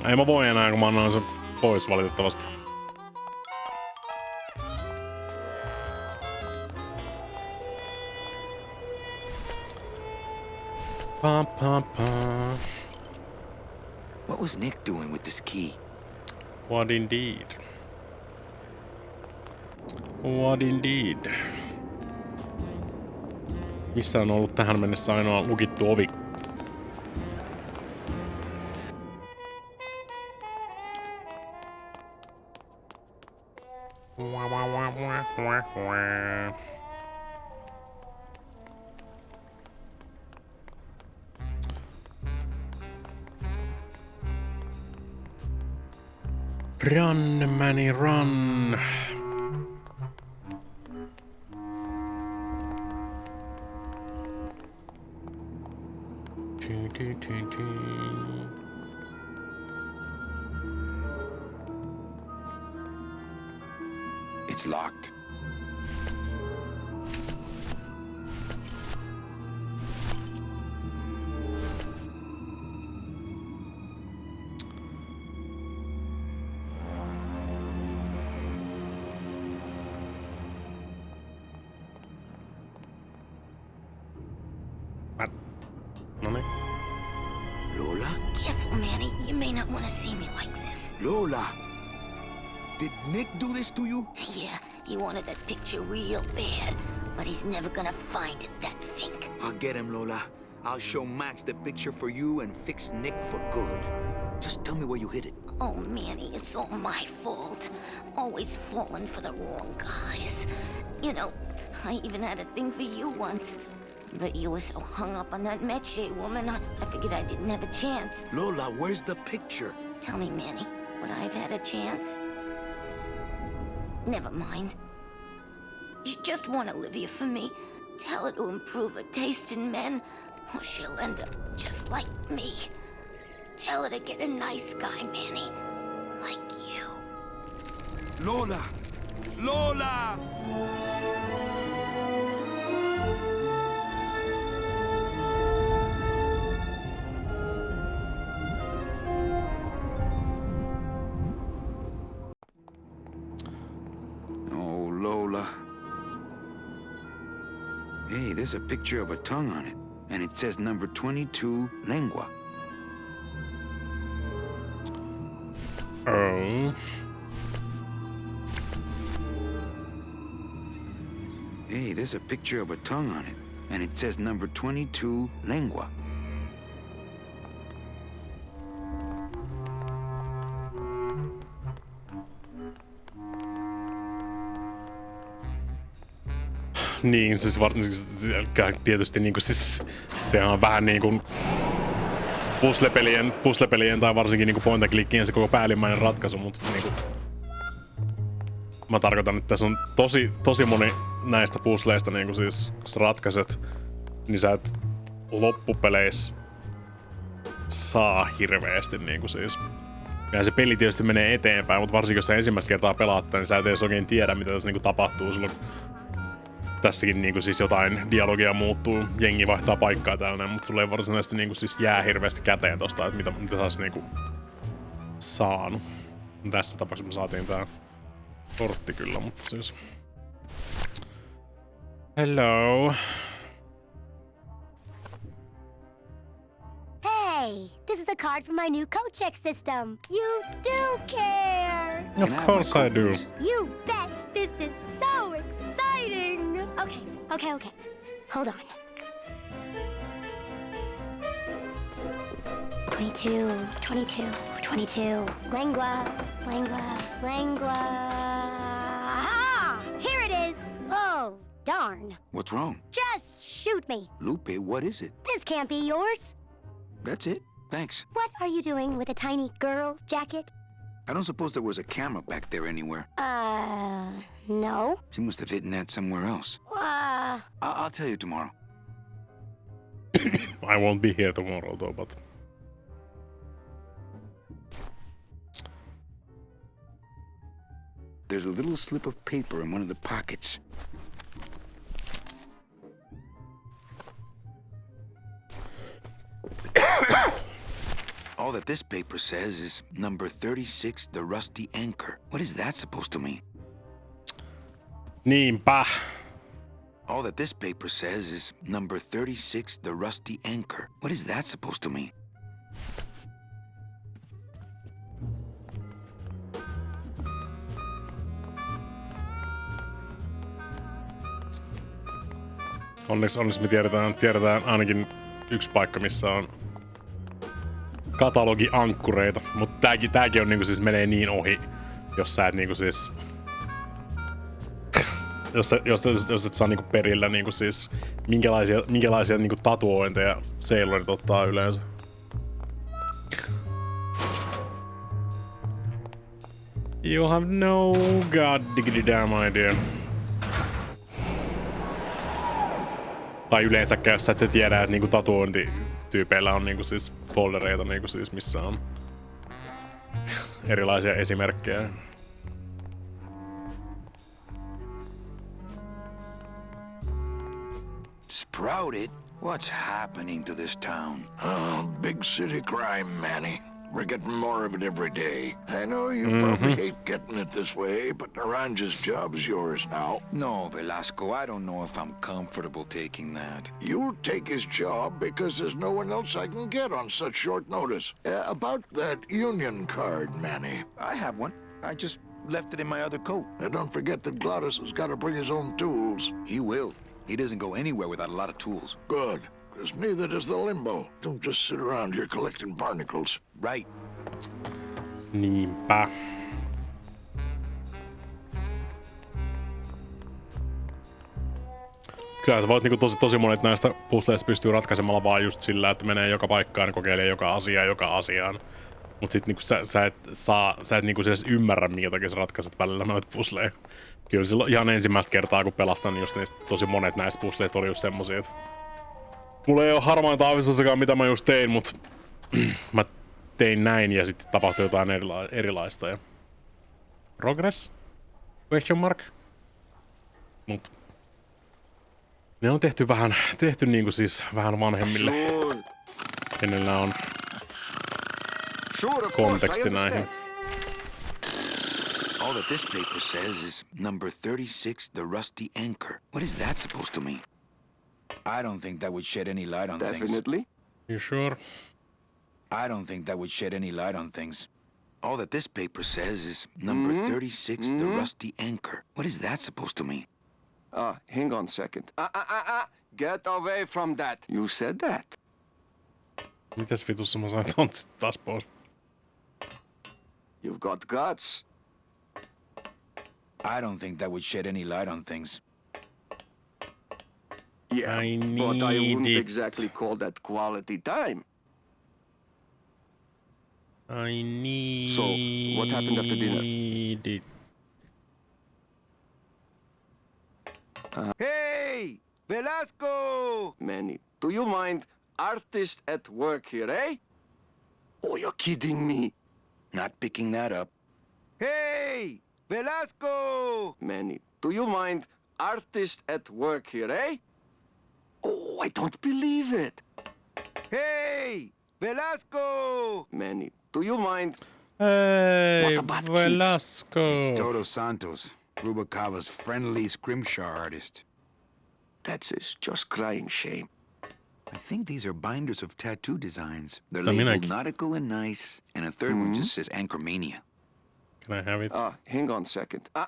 Ei mä voi enää, kun mä annoin sen pois valitettavasti. Pa, pa, pa. What was Nick doing with this key? What indeed? What indeed? Missä on ollut tähän mennessä ainoa lukittu ovi? Run, Manny, run! It's locked. Lola? Careful, Manny. You may not want to see me like this. Lola! Did Nick do this to you? Yeah, he wanted that picture real bad, but he's never gonna find it, that fink. I'll get him, Lola. I'll show Max the picture for you and fix Nick for good. Just tell me where you hid it. Oh, Manny, it's all my fault. Always falling for the wrong guys. You know, I even had a thing for you once. But you were so hung up on that Meche woman, I figured I didn't have a chance. Lola, where's the picture? Tell me, Manny, would I have had a chance? Never mind. You just want Olivia for me. Tell her to improve her taste in men, or she'll end up just like me. Tell her to get a nice guy, Manny. Like you. Lola! Lola! Oh, Lola. Hey, there's a picture of a tongue on it, and it says number 22, lengua. Oh. Hey, there's a picture of a tongue on it, and it says number 22, lengua. Niin, siis tietysti niinku siis se on vähän niinku puzzlepelien tai varsinkin niinku point and clickien se koko päällimmäinen ratkaisu, mutta niinku mä tarkoitan, että tässä on tosi moni näistä puzzleista niinku siis kun sä ratkaiset, niin sä et loppupeleissä saa hirveästi niinku siis. Ja se peli tietysti menee eteenpäin, mutta varsinkin jos sä ensimmäistä kertaa pelaat, niin sä et edes oikein tiedä, mitä tässä niinku tapahtuu silloin. Tässäkin niinku siis jotain dialogia muuttuu, jengi vaihtaa paikkaa tällainen, mutta sulle ei varsinaisesti niinku siis jää hirveästi käteen tosta, että mitä sä ois niinku saanut. Tässä tapauksessa me saatiin tää kortti kyllä, mutta siis... Hello. Hey, this is a card from my new code check system. You do care. Of course I do. You bet. This is so exciting. Okay. Hold on. 22. Lengua. Aha! Here it is. Oh, darn. What's wrong? Just shoot me. Lupe, what is it? This can't be yours. That's it. Thanks. What are you doing with a tiny girl jacket? I don't suppose there was a camera back there anywhere. No. She must have hidden that somewhere else. I'll tell you tomorrow. I won't be here tomorrow though, but... There's a little slip of paper in one of the pockets. All that this paper says is number 36, the rusty anchor. What is that supposed to mean? Niinpä. All that this paper says is number 36, the rusty anchor. What is that supposed to mean? Onneksi me tiedetään ainakin yksi paikka, missä on katalogiankkureita, mutta tääkin on niinku siis menee niin ohi, jos sä et niinku siis... jos et saa niinku perillä niinku siis minkälaisia niinku tatuointeja sailorit ottaa yleensä. You have no god diggity damn idea. Tai yleensäkään, jos sä et tiedä, että niinku tatuointityypeillä on niinku siis foldereita, niinku siis missä on erilaisia esimerkkejä. Sprouted? What's happening to this town? Oh, big city crime, Manny. We're getting more of it every day. I know you probably hate getting it this way, but Naranja's job's yours now. No, Velasco, I don't know if I'm comfortable taking that. You'll take his job because there's no one else I can get on such short notice. About that union card, Manny. I have one. I just left it in my other coat. And don't forget that Glottis has got to bring his own tools. He will. He doesn't go anywhere without a lot of tools. Good, because neither does the Limbo. Don't just sit around here collecting barnacles. Right. Niinpä. Kyllä sä voit niinku tosi monet näistä puzzleista pystyy ratkaisemalla vaan just sillä, että menee joka paikkaan ja kokeilee joka asiaan. Mut sit niinku sä et niinku edes ymmärrä, minkä takia sä ratkaiset välillä noita puzzleja. Kyllä silloin ihan ensimmäistä kertaa kun pelastan, niin just niistä tosi monet näistä puzzleista oli just semmosia, että mulla ei oo harmainta aavistustakaan mitä mä just tein, mut mä tein näin ja sitten tapahtui jotain erilaista ja... Progress? Question mark? Mut... Ne on tehty niinku siis vähän vanhemmille. Kenellä on konteksti näihin. All that this paper says is number 36, the rusty anchor. What is that supposed to mean? I don't think that would shed any light on things. Definitely. You sure? I don't think that would shed any light on things. All that this paper says is number 36, the Rusty Anchor. What is that supposed to mean? Hang on a second. Get away from that. You said that. Mitäs vitussa mä sain ton sit taas pois? You've got guts. I don't think that would shed any light on things. Yeah, but I wouldn't exactly call that quality time. I need So, what happened after dinner? it. Hey! Velasco! Manny, do you mind artist at work here, eh? Oh, you're kidding me. Not picking that up. Hey! Velasco! Manny, do you mind artist at work here, eh? Oh, I don't believe it. Hey! Velasco! Manny, do you mind? Hey, What about Velasco. It's Toto Santos, Rubalcaba's friendly scrimshaw artist. That's just crying shame. I think these are binders of tattoo designs. They're Sitä labeled minäkin. nautical and nice, and a third one just says Anchormania. Can I have it? Hang on a second. No,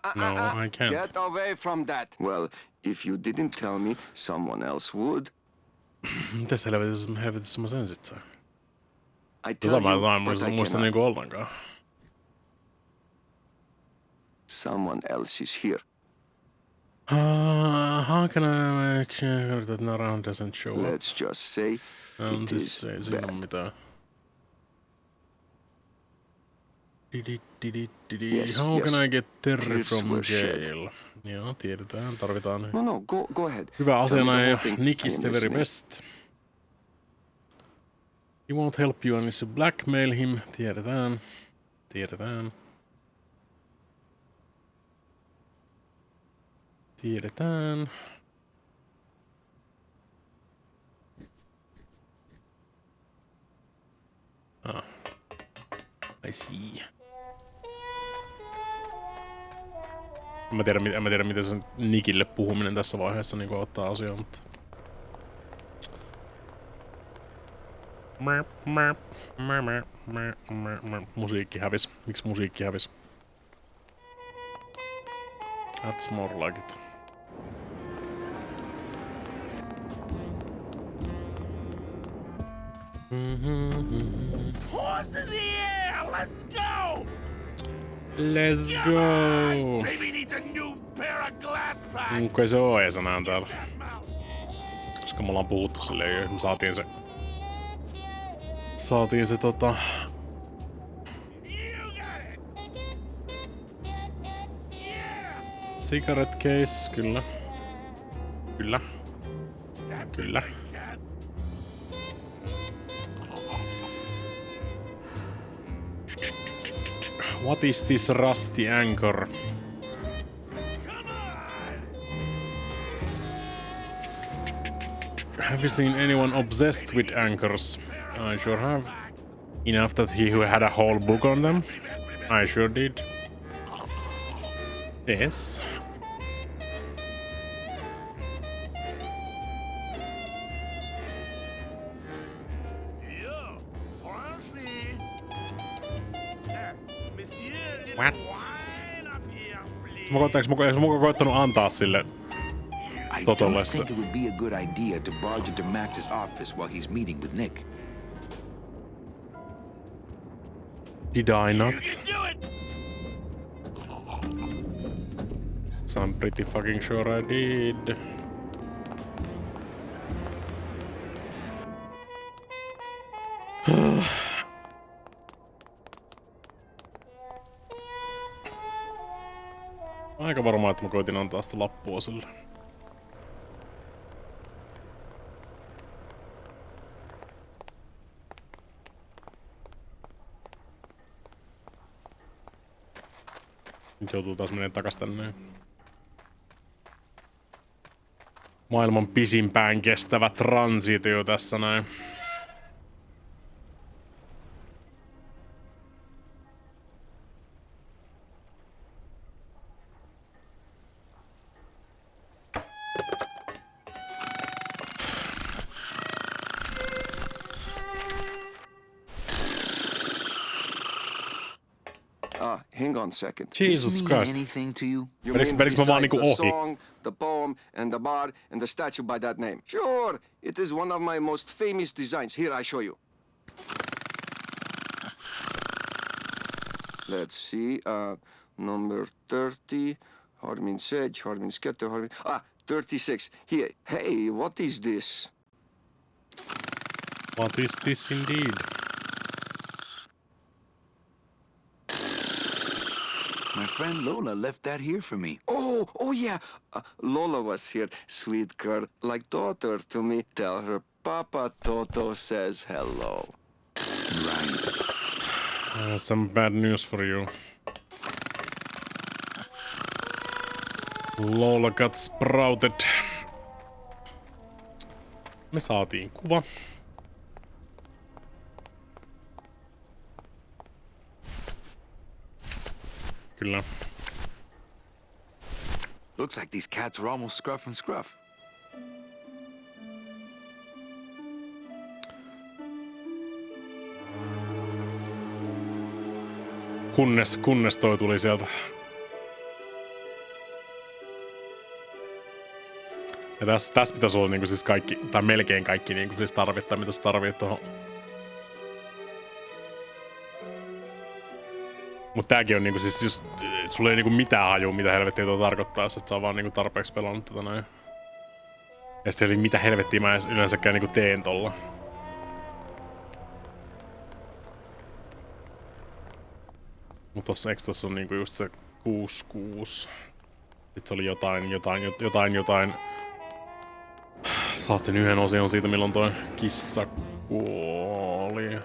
I can't. Get away from that. Well, if you didn't tell me, someone else would. Mitäs helvetissä mä sen sit sain? I tell Tota you, mä en but I muista cannot. niinku ollenkaan. Someone else is here. How can I make sure that Naran doesn't show up? Let's just say it is Ei siinä ole mitään. Yes, How yes. can I get Terry Tears from were shed. jail? Joo, tiedetään. Tarvitaan No, go ahead. hyvä Tell me asiana the ja whole thing. Nick I is am the very listening. best. He won't help you unless you blackmail him. Tiedetään. Tiedetään. Tiedetään. I see. En mä tiedä miten sen Nickille puhuminen tässä vaiheessa niin ottaa asiaa, mutta... Musiikki hävis. Miksi musiikki hävis? That's more like it. Horse in the air! Let's go! Let's go! Baby needs a new pair of glass packs! Kai se oo ees enää täällä. Koska me ollaan puhuttu silleen, että me saatiin se... Cigarette case, kyllä. Kyllä. Kyllä. What is this rusty anchor? Have you seen anyone obsessed with anchors? I sure have. Enough that he had a whole book on them? I sure did. Yes. What? Mä koittanut antaa sille I Totolle don't sitä. think it would be a good idea to barge into Max's office while he's meeting with Nick. Did I not? So I'm pretty fucking sure I did. Aika varmaa, että mä koitin antaa sitä lappua sille. Nyt joutuu taas menemään takas tänne. Maailman pisimpään kestävä transitio tässä näin. on second. Jesus Does it mean Christ. anything to you? You Vedäks mean mä vaan beside niinku the ohi? song, the poem, and the bar, and the statue by that name? Sure, it is one of my most famous designs. Here, I show you. Let's see, number 30, Harmin Sedge, Harmin Sketter, 36. Here, hey, what is this? What is this indeed? My friend Lola left that here for me. Oh yeah. Lola was here, sweet girl, like daughter to me. Tell her Papa Toto says hello. Right. Some bad news for you. Lola got sprouted. Me saatiin kuva. Kyllä. Looks like these cats are almost scruff and scruff. Kunnes toi tuli sieltä. Ja tässä pitäisi olla niinku siis kaikki, tai melkein kaikki niinku siis tarvittaa, mitä sä tarvit tohon. Mut tääkin on niinku siis just, sulla ei niinku mitään hajua, mitä helvettiä tuo tarkoittaa, jos et saa vaan niinku tarpeeksi pelannut tätä näin. Ja sitten mitä helvettiä mä yleensäkään niinku teen tolla. Mut tossa, eiks tossa on niinku just se 6-6. Sitten se oli jotain. Saat sen yhden osion siitä, milloin toi kissa kuoli.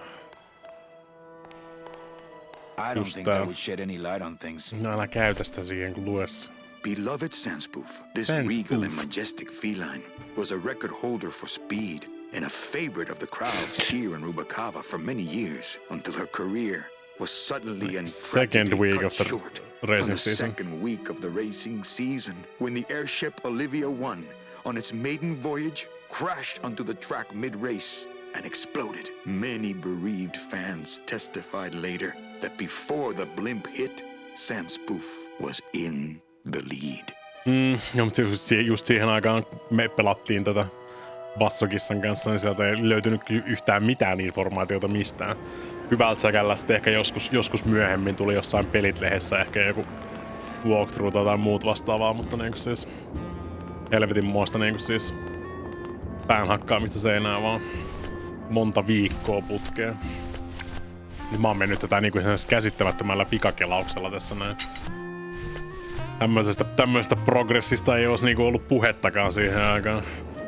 I don't think that would shed any light on things. No älä käytä sitä siihen kun luessa. Beloved Sandspoof, this regal and majestic feline was a record holder for speed and a favorite of the crowds here in Rubalcaba for many years until her career was suddenly and second week of the short racing on the season. second week of the racing season when the airship Olivia 1 on its maiden voyage crashed onto the track mid-race and exploded. Many bereaved fans testified later that before the blimp hit, Sandspoof was in the lead. No, mutta just siihen aikaan me pelattiin tätä Bassokissan kanssa, niin sieltä ei löytynyt yhtään mitään informaatiota mistään. Hyvältä säkällä sitten ehkä joskus myöhemmin tuli jossain Pelit-lehdessä ehkä joku walkthrough tai muut vastaavaa, mutta niinku siis helvetin muista niinku siis päänhakkaamista seinää vaan monta viikkoa putkeen. Niin mä oon mennyt tätä niinku käsittämättömällä pikakelauksella tässä näin. Tämmöisestä progressista ei olisi niinku ollut puhettakaan siihen aikaan.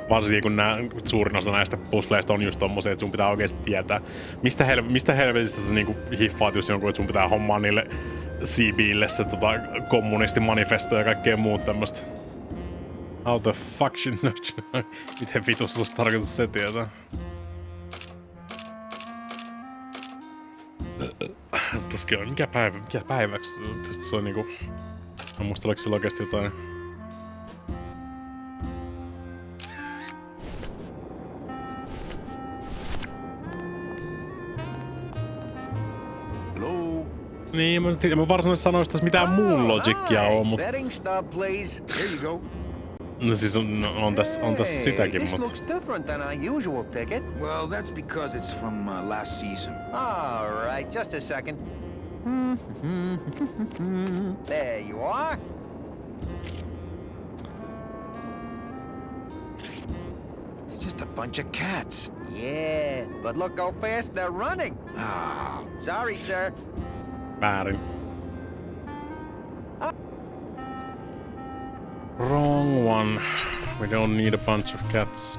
Varsinkin kun suurin osa näistä puzzleista on just tommosia, että sun pitää oikeesti tietää, mistä helvetistä sä niinku hiffaat just jonkun, että sun pitää hommaa niille CBille se kommunistimanifesto ja kaikkea muut tämmöstä. How the fuck should know? Miten vitus olisi tarkoitus se tietää? Toskin on mikä päiväksi? Se on niinku... Mä muista oliko sillä oikeesti jotain... Niin, mä varsinaisesti sanoisin, että mitään muun logicia on, mut... Betting stop, please. Here you go. No siis on tässä sitäkin, This mut... looks different than our usual ticket. Well, that's because it's from last season. All right, just a second. There you are. It's just a bunch of cats. Yeah, but look how fast they're running. Ah. Sorry, sir. Väärin. Wrong one. We don't need a bunch of cats.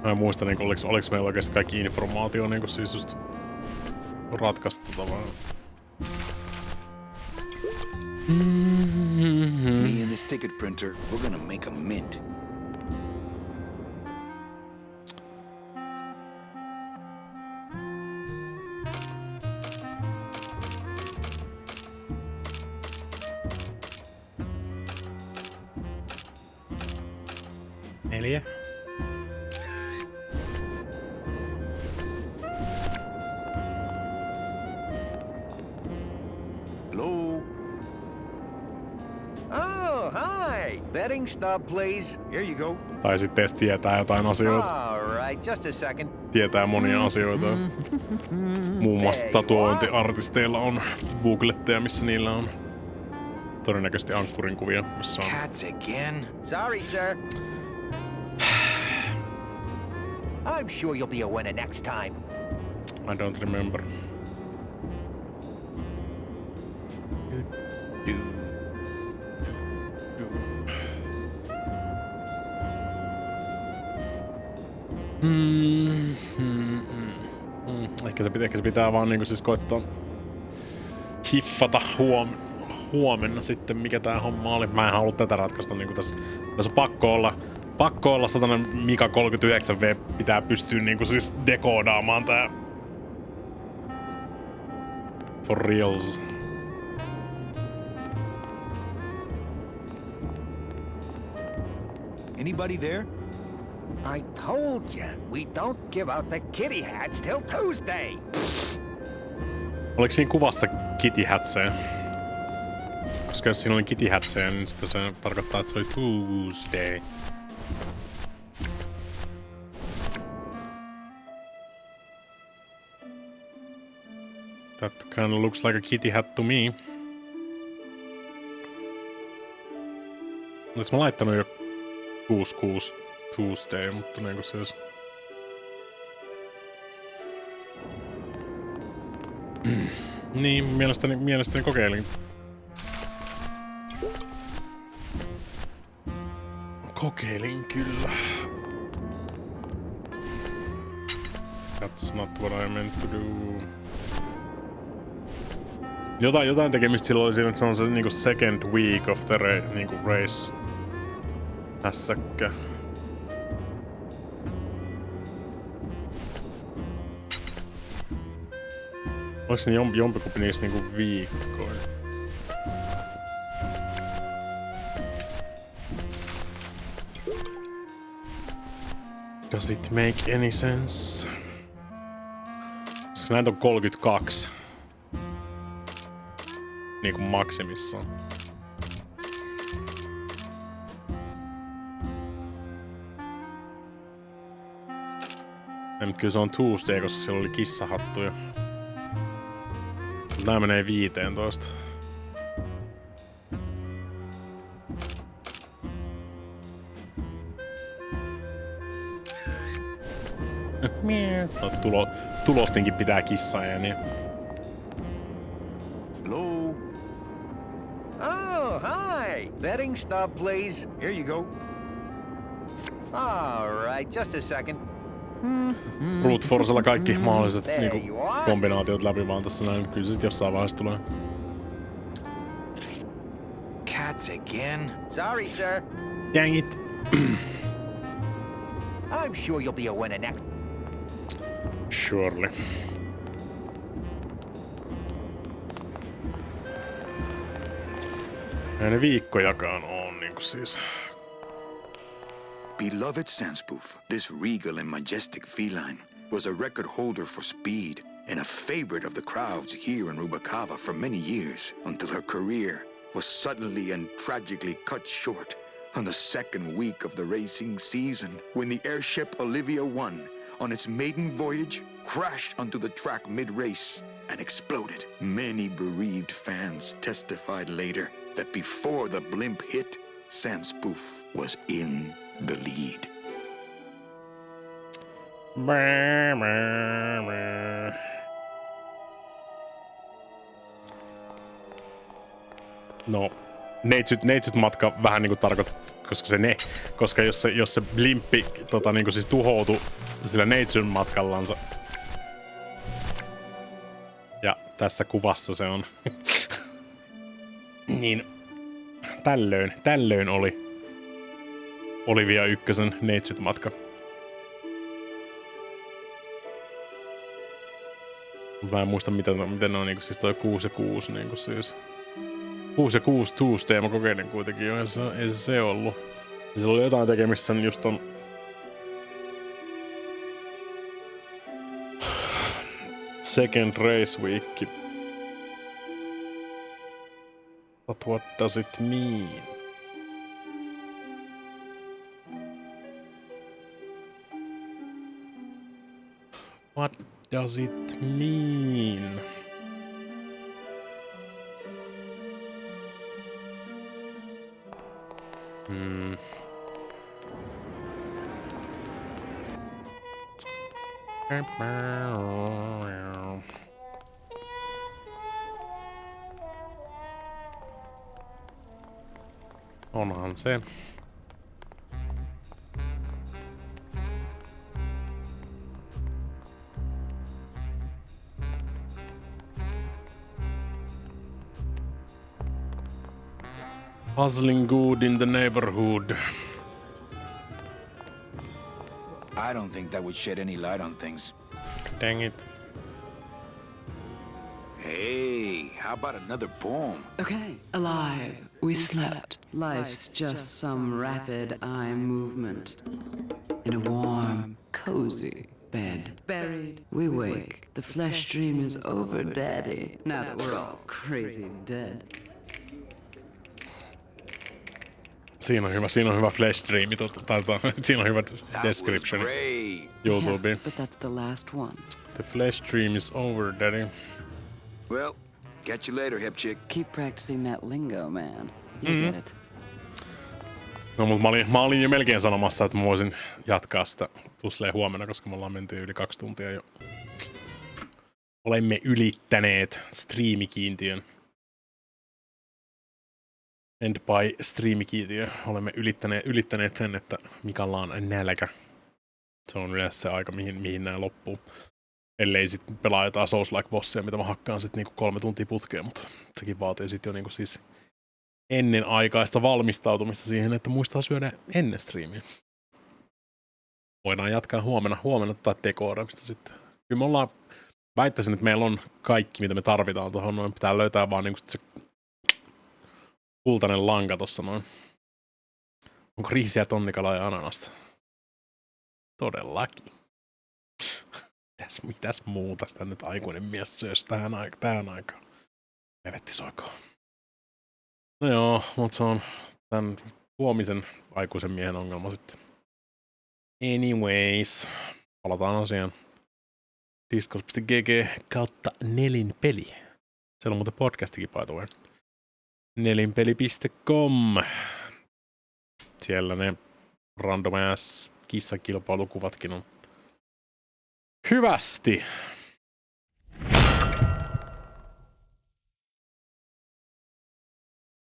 Mä en muista, niin oliko meillä oikeasti kaikki informaatio niin siis just ratkaistu tavallaan. Me and this ticket printer, we're gonna make a mint. Neljä. Hello? Oh, hi! Betting stub, please. Here you go. Tai sitten edes tietää jotain asioita. All right, just a second. Tietää monia asioita. Muun muassa tatuointiartisteilla on bookletteja, missä niillä on todennäköisesti ankkurin kuvia, missä on. Cats again? Sorry, sir. I'm sure you'll be a winner next time. I don't remember. Ehkä se pitää vaan niinku siis koittaa hiffata huomenna sitten, mikä tää homma oli. Mä en halua tätä ratkaista niinku tässä on pakko olla satanen Mika 39V, pitää pystyä niinku siis dekoodaamaan tää. For reals. Anybody there? I told you, we don't give out the kitty hats till Tuesday. Oliko siinä kuvassa kitty hatseen? Koska jos siinä oli kitty hatseen, niin sitten se tarkoittaa, että se oli Tuesday. That kind of looks like a kitty hat to me. Olis mä laittanut jo 6 Tuesday, mutta niinku siis... Niin, mielestäni kokeilin. Kokeilin kyllä. That's not what I meant to do. Jotain tekemistä sillä oli siinä, että se on se niinku second week of the niinku race. Hässäkkä. Oliko se jompikumpi niistä niinku viikkoja? Does it make any sense? Koska näitä on 32. Niinku maksimissaan. Ei, kyllä se on Tuesday, koska siellä oli kissahattuja. Tää menee 15. Tulostinkin pitää kissaääniä. Hello? Oh, hi! Betting stub, please. Here you go. All right, just a second. Brute Forcella kaikki mahdolliset niinku kombinaatiot läpi vaan tässä näin. Kyllä se sit jossain vaiheessa tulee. Cats again? Sorry, sir. Dang it. I'm sure you'll be a winner next. Surely. Ei ne viikkojakaan on niinku siis. Beloved Sandspoof, this regal and majestic feline was a record holder for speed and a favorite of the crowds here in Rubacava for many years until her career was suddenly and tragically cut short on the second week of the racing season when the airship Olivia 1 on its maiden voyage crashed onto the track mid-race and exploded. Many bereaved fans testified later that before the blimp hit, Sandspoof was in the lead. No, neitsyt matka vähän niinku tarkoittaa, koska jos se blimppi niinku siis tuhoutui sillä neitsyn matkallansa. Ja tässä kuvassa se on Niin tällöin oli Olivia ykkösen neitsyt-matka. Mä en muista miten on niinku siis toi 6 ja 6 niinku siis. 6 ja 6 Tuesday mä kokeilin kuitenkin jo, ei se ollut. Ja sillä oli jotain tekemistä sen just ton Second Race Week. But what does it mean? What does it mean? Onhan se. Puzzling good in the neighborhood. I don't think that would shed any light on things. Dang it. Hey, how about another poem? Okay. Alive. We slept. Life's just some rapid eye movement. In a warm, cozy bed. Buried. We wake. The flesh dream is over, Daddy. Now that we're all crazy dead. Siinä on hyvä flash dreami, siinä on hyvä description YouTubeen. But that's the last one. The flash dream is over, Daddy. Well, catch you later, hip chick. Keep practicing that lingo, man. You get it. No, mutta mä olin jo melkein sanomassa, että mä voisin jatkaa sitä pusleen huomenna, koska me ollaan menty yli 2 tuntia jo. Olemme ylittäneet striimikiintiön. End by striimikiintiö. Olemme ylittäneet sen, että Mikalla on nälkä. Se on yleensä se aika, mihin nää loppuu. Ellei sit pelaa jotain Souls-like-bossia, mitä mä hakkaan sit niinku 3 tuntia putkeen, mutta sekin vaatii sit jo niinku siis ennenaikaista valmistautumista siihen, että muistaa syödä ennen striimiä. Voidaan jatkaa huomenna dekoraamista sitten. Kyllä me ollaan, väittäisin, että meillä on kaikki, mitä me tarvitaan tuohon noin. Pitää löytää vaan niinku se kultainen lanka tossa noin. Onko riisiä, tonnikalaa ja ananasta? Todellakin. Mitäs muuta sitä nyt aikuinen mies syös tähän aikaan? Helvetti soikoon. No joo, mutta se on tän huomisen aikuisen miehen ongelma sitten. Anyways, palataan asiaan. Discord.gg/Nelinpeli. Siellä on muuten podcastikin by the way. Nelinpeli.com. Siellä ne random ass kissakilpailukuvatkin on hyvästi